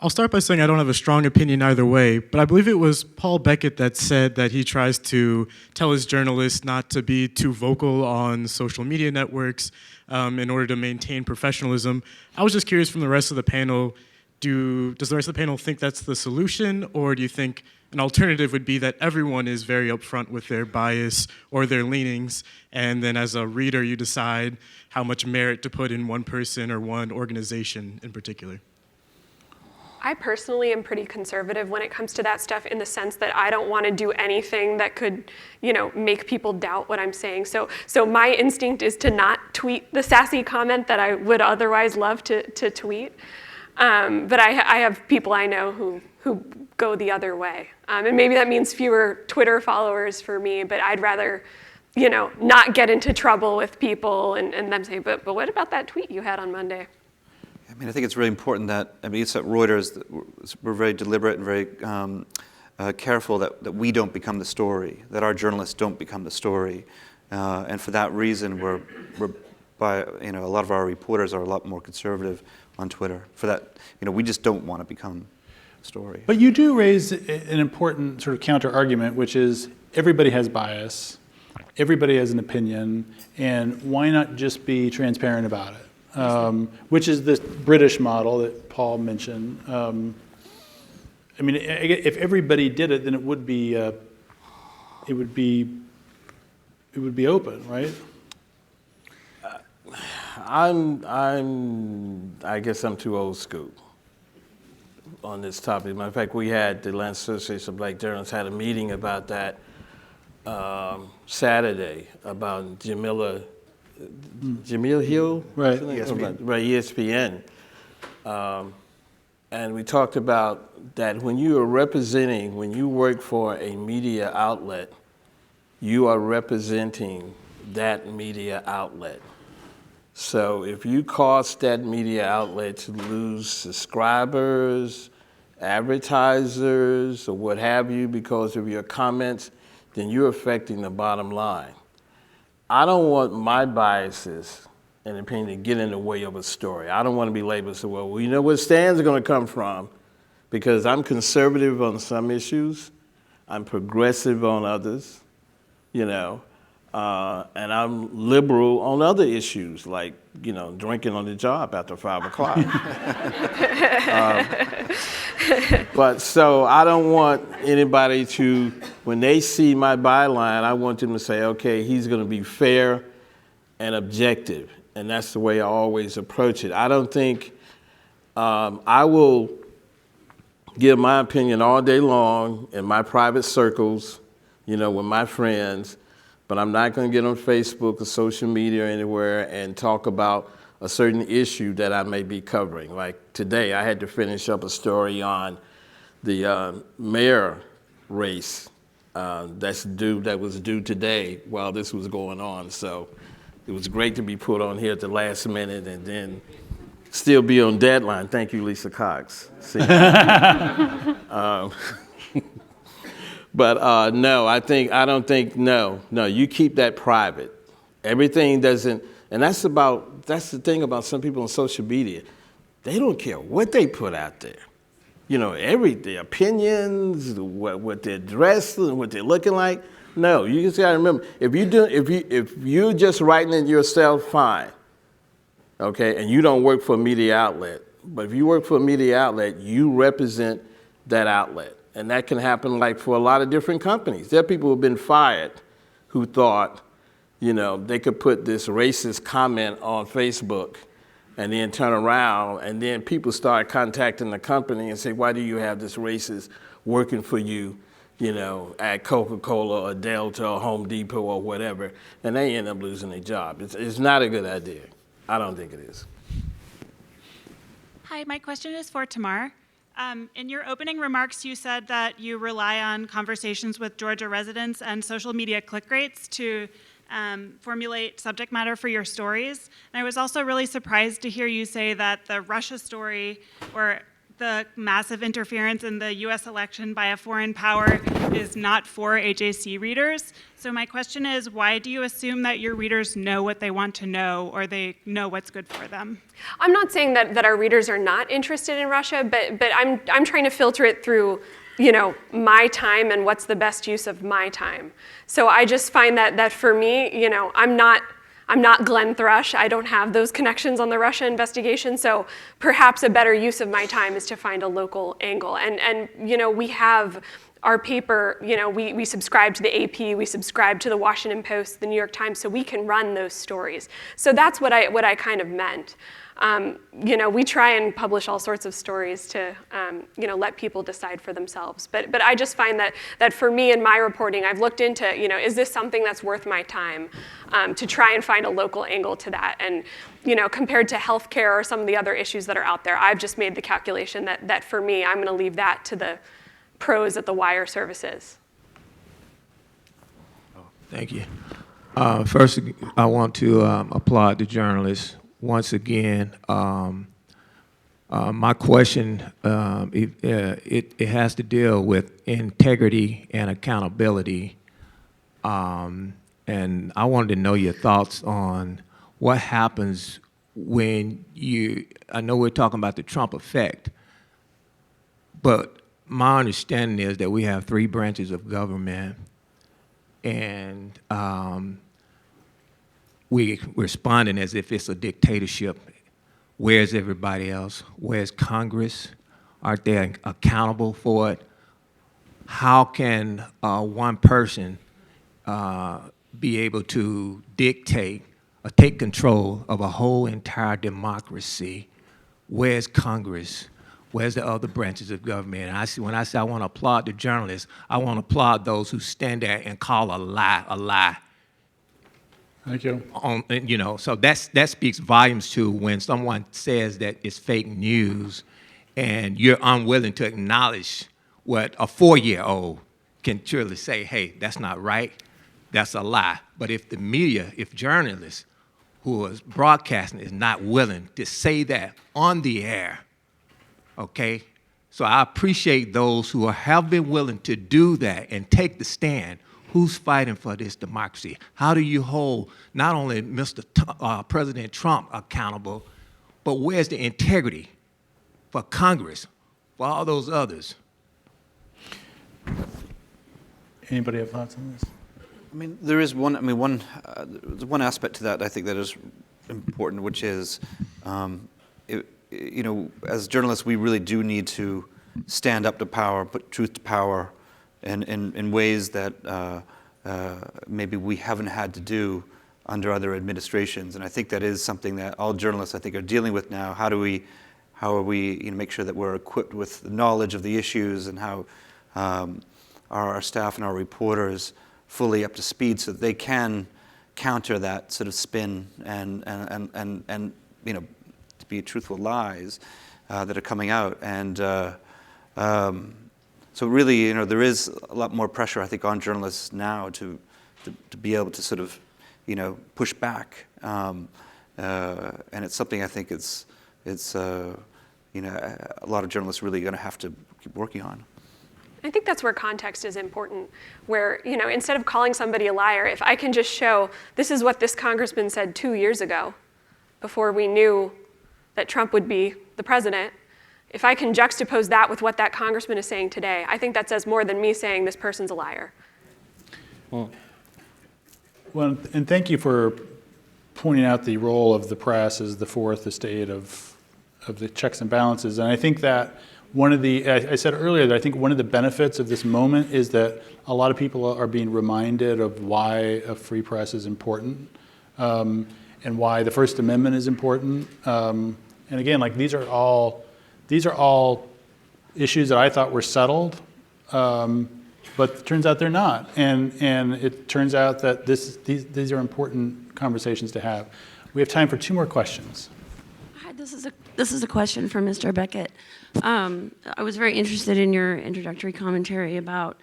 I'll start by saying I don't have a strong opinion either way, but I believe it was Paul Beckett that said that he tries to tell his journalists not to be too vocal on social media networks in order to maintain professionalism. I was just curious from the rest of the panel, does the rest of the panel think that's the solution, or do you think an alternative would be that everyone is very upfront with their bias or their leanings, and then as a reader you decide how much merit to put in one person or one organization in particular? I personally am pretty conservative when it comes to that stuff, in the sense that I don't want to do anything that could, make people doubt what I'm saying. So my instinct is to not tweet the sassy comment that I would otherwise love to tweet. But I have people I know who go the other way. And maybe that means fewer Twitter followers for me, but I'd rather, not get into trouble with people and them saying, but what about that tweet you had on Monday? I mean, I think it's really important that, it's at Reuters that we're very deliberate and very careful that we don't become the story, that our journalists don't become the story. And for that reason, a lot of our reporters are a lot more conservative on Twitter. For that, we just don't want to become the story. But you do raise an important sort of counter argument, which is everybody has bias, everybody has an opinion, and why not just be transparent about it? Which is the British model that Paul mentioned. If everybody did it, then it would be open, right? I guess I'm too old school on this topic. Matter of fact, we had the Atlanta Association of Black Journalists had a meeting about that Saturday about Jamil Hill, right? ESPN. Right, ESPN. and we talked about that when you are representing, when you work for a media outlet, you are representing that media outlet. So if you cause that media outlet to lose subscribers, advertisers, or what have you because of your comments, then you're affecting the bottom line. I don't want my biases and opinion to get in the way of a story. I don't want to be labeled as, well, we know where stands are going to come from, because I'm conservative on some issues, I'm progressive on others, you know, and I'm liberal on other issues, like, you know, drinking on the job after 5 o'clock. But so I don't want anybody to, when they see my byline, I want them to say, okay, he's going to be fair and objective. And that's the way I always approach it. I don't think, I will give my opinion all day long in my private circles, you know, with my friends, but I'm not going to get on Facebook or social media or anywhere and talk about a certain issue that I may be covering. Like today, I had to finish up a story on the mayor race that was due today while this was going on. So it was great to be put on here at the last minute and then still be on deadline. Thank you, Lisa Cox. See? But no, no, you keep that private. Everything doesn't, and that's the thing about some people on social media. They don't care what they put out there. You know, their opinions, what they're dressed and what they're looking like. No, you just gotta remember, if you're just writing it yourself, fine. Okay, and you don't work for a media outlet. But if you work for a media outlet, you represent that outlet. And that can happen like for a lot of different companies. There are people who have been fired who thought, you know, they could put this racist comment on Facebook and then turn around, and then people start contacting the company and say, why do you have this racist working for you, you know, at Coca-Cola or Delta or Home Depot or whatever, and they end up losing their job. It's not a good idea. I don't think it is. Hi, my question is for Tamar. In your opening remarks, you said that you rely on conversations with Georgia residents and social media click rates to formulate subject matter for your stories. And I was also really surprised to hear you say that the Russia story, or the massive interference in the US election by a foreign power, is not for AJC readers. So my question is, why do you assume that your readers know what they want to know, or they know what's good for them? I'm not saying that our readers are not interested in Russia, but I'm trying to filter it through, you know, my time and what's the best use of my time. So I just find that for me, you know, I'm not Glenn Thrush. I don't have those connections on the Russia investigation. So perhaps a better use of my time is to find a local angle. And you know, we have our paper, you know, we subscribe to the AP, we subscribe to the Washington Post, the New York Times, so we can run those stories. So that's what I kind of meant. You know, we try and publish all sorts of stories to, you know, let people decide for themselves. But I just find that for me in my reporting, I've looked into, you know, is this something that's worth my time, to try and find a local angle to that. And, you know, compared to healthcare or some of the other issues that are out there, I've just made the calculation that for me, I'm going to leave that to the pros at the wire services. Thank you. First, I want to applaud the journalists. Once again, my question, it has to deal with integrity and accountability. And I wanted to know your thoughts on what happens when I know we're talking about the Trump effect, but my understanding is that we have 3 branches of government, and we're responding as if it's a dictatorship. Where's everybody else? Where's Congress? Aren't they accountable for it? How can one person be able to dictate or take control of a whole entire democracy? Where's Congress? Where's the other branches of government? And when I say I want to applaud the journalists, I want to applaud those who stand there and call a lie a lie. Thank you. You know, so that speaks volumes to when someone says that it's fake news and you're unwilling to acknowledge what a 4-year-old can truly say, hey, that's not right, that's a lie. But if the media, if journalists who is broadcasting is not willing to say that on the air, okay? So I appreciate those who have been willing to do that and take the stand. Who's fighting for this democracy? How do you hold not only President Trump accountable, but where's the integrity for Congress, for all those others? Anybody have thoughts on this? I mean, there is one. I mean, one aspect to that I think that is important, which is, you know, as journalists, we really do need to stand up to power, put truth to power, in ways that maybe we haven't had to do under other administrations. And I think that is something that all journalists, I think, are dealing with now. How are we, you know, make sure that we're equipped with the knowledge of the issues, and how are our staff and our reporters fully up to speed so that they can counter that sort of spin and you know, to be truthful lies that are coming out. And so really, you know, there is a lot more pressure, I think, on journalists now to be able to sort of, you know, push back. And it's something I think it's you know, a lot of journalists really going to have to keep working on. I think that's where context is important, where, you know, instead of calling somebody a liar, if I can just show this is what this congressman said 2 years ago, before we knew that Trump would be the president, if I can juxtapose that with what that congressman is saying today, I think that says more than me saying this person's a liar. Well, and thank you for pointing out the role of the press as the fourth estate of the checks and balances. And I think that one of the, I said earlier that I think one of the benefits of this moment is that a lot of people are being reminded of why a free press is important, and why the First Amendment is important. And again, like these are all issues that I thought were settled, but it turns out they're not. And it turns out that these are important conversations to have. We have time for 2 more questions. Hi, this is a question for Mr. Beckett. I was very interested in your introductory commentary about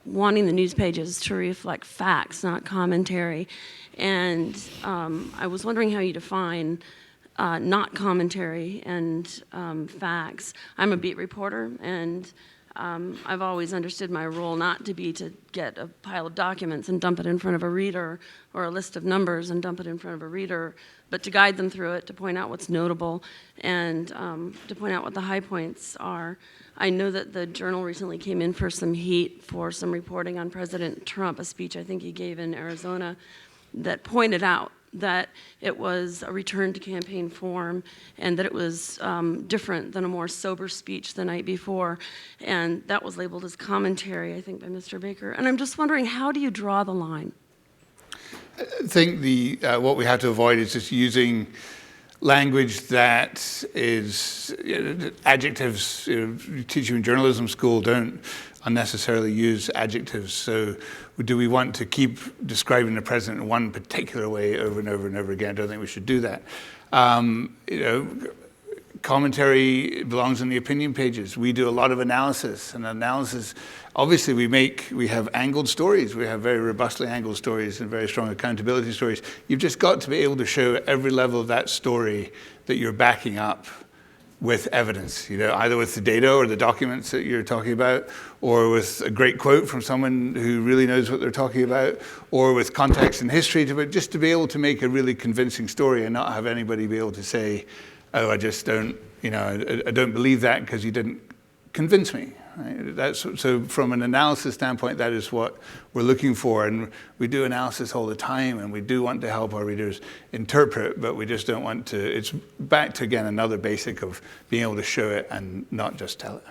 wanting the news pages to reflect facts, not commentary. And I was wondering how you define not commentary and facts. I'm a beat reporter, and I've always understood my role not to be to get a pile of documents and dump it in front of a reader, or a list of numbers and dump it in front of a reader, but to guide them through it, to point out what's notable, and to point out what the high points are. I know that the Journal recently came in for some heat for some reporting on President Trump, a speech I think he gave in Arizona that pointed out that it was a return to campaign form, and that it was different than a more sober speech the night before. And that was labeled as commentary, I think, by Mr. Baker. And I'm just wondering, how do you draw the line? I think what we have to avoid is just using language that is, adjectives. You teach you in journalism school, don't unnecessarily use adjectives. So do we want to keep describing the president in one particular way over and over and over again? I don't think we should do that. Commentary belongs in the opinion pages. We do a lot of analysis, and analysis, obviously we have angled stories. We have very robustly angled stories and very strong accountability stories. You've just got to be able to show every level of that story that you're backing up with evidence, either with the data or the documents that you're talking about, or with a great quote from someone who really knows what they're talking about, or with context and history, just to be able to make a really convincing story and not have anybody be able to say, oh, I just don't, I don't believe that because you didn't convince me. Right? So from an analysis standpoint, that is what we're looking for. And we do analysis all the time, and we do want to help our readers interpret, but we just don't want to, it's back to, again, another basic of being able to show it and not just tell it.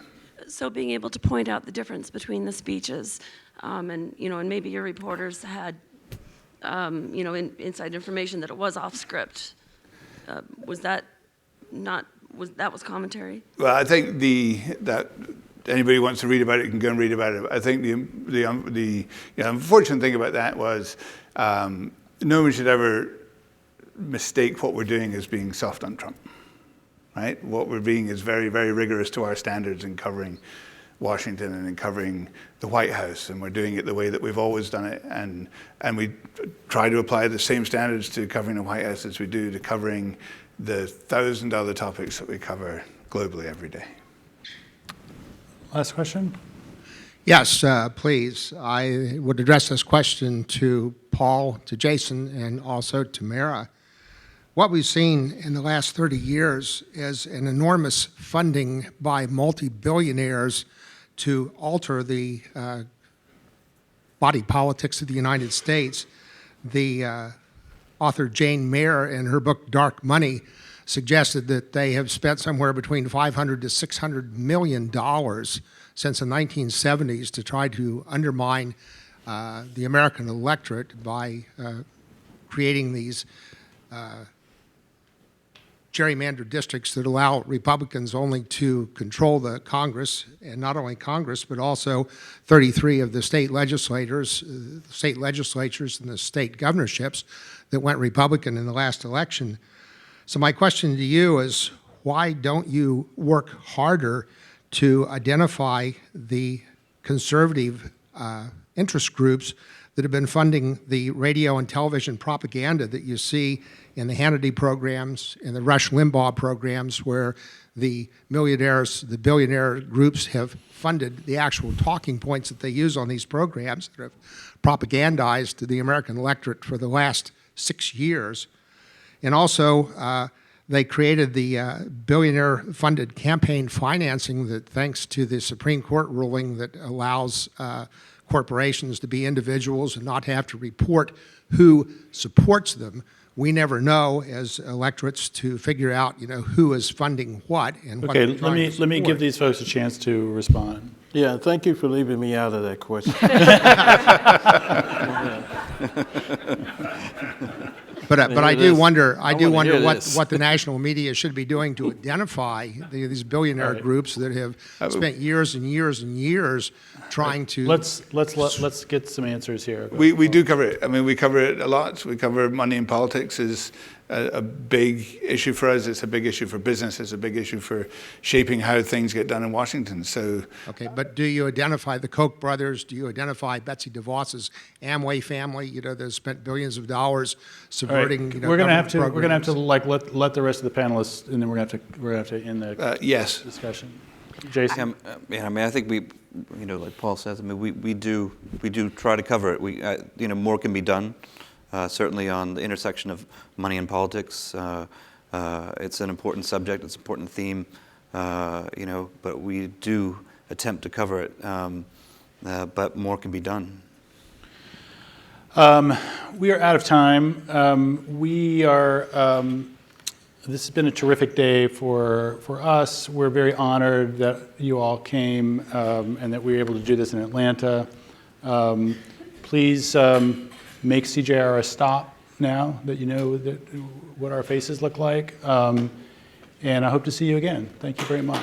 So being able to point out the difference between the speeches, and maybe your reporters had, inside information that it was off script. Was that commentary? Well, I think that anybody wants to read about it can go and read about it. I think the unfortunate thing about that was no one should ever mistake what we're doing as being soft on Trump. right? What we're being is very, very rigorous to our standards in covering Washington and in covering the White House, and we're doing it the way that we've always done it, and we try to apply the same standards to covering the White House as we do to covering the 1,000 other topics that we cover globally every day. Last question? Yes, please. I would address this question to Paul, to Jason, and also to Mara. What we've seen in the last 30 years is an enormous funding by multi-billionaires to alter the body politics of the United States. The author Jane Mayer, in her book Dark Money, suggested that they have spent somewhere between $500 to $600 million since the 1970s to try to undermine the American electorate by creating these gerrymandered districts that allow Republicans only to control the Congress, and not only Congress, but also 33 of the state legislatures and the state governorships that went Republican in the last election. So my question to you is, why don't you work harder to identify the conservative interest groups that have been funding the radio and television propaganda that you see in the Hannity programs, in the Rush Limbaugh programs, where the millionaires, the billionaire groups have funded the actual talking points that they use on these programs that have propagandized to the American electorate for the last 6 years. And also, they created the billionaire-funded campaign financing that, thanks to the Supreme Court ruling that allows corporations to be individuals and not have to report who supports them, we never know as electorates to figure out, who is funding what and what. Okay, let me give these folks a chance to respond. Yeah, thank you for leaving me out of that question. But I do wonder what the national media should be doing to identify these billionaire groups that have spent years and years and years trying to. Let's get some answers here. We do cover it. I mean, we cover it a lot. We cover money in politics is a big issue for us. It's a big issue for business. It's a big issue for shaping how things get done in Washington. So. Okay, but do you identify the Koch brothers? Do you identify Betsy DeVos's Amway family? That spent billions of dollars subverting. Right. We're going to have to let the rest of the panelists, and then we're going to have to end the yes discussion. Jason. I think we, like Paul says, we do try to cover it. More can be done. Certainly on the intersection of money and politics, it's an important subject. It's an important theme. But we do attempt to cover it. But more can be done. We are out of time. This has been a terrific day for us. We're very honored that you all came and that we were able to do this in Atlanta. Please make CJR a stop now that you know what our faces look like. And I hope to see you again. Thank you very much.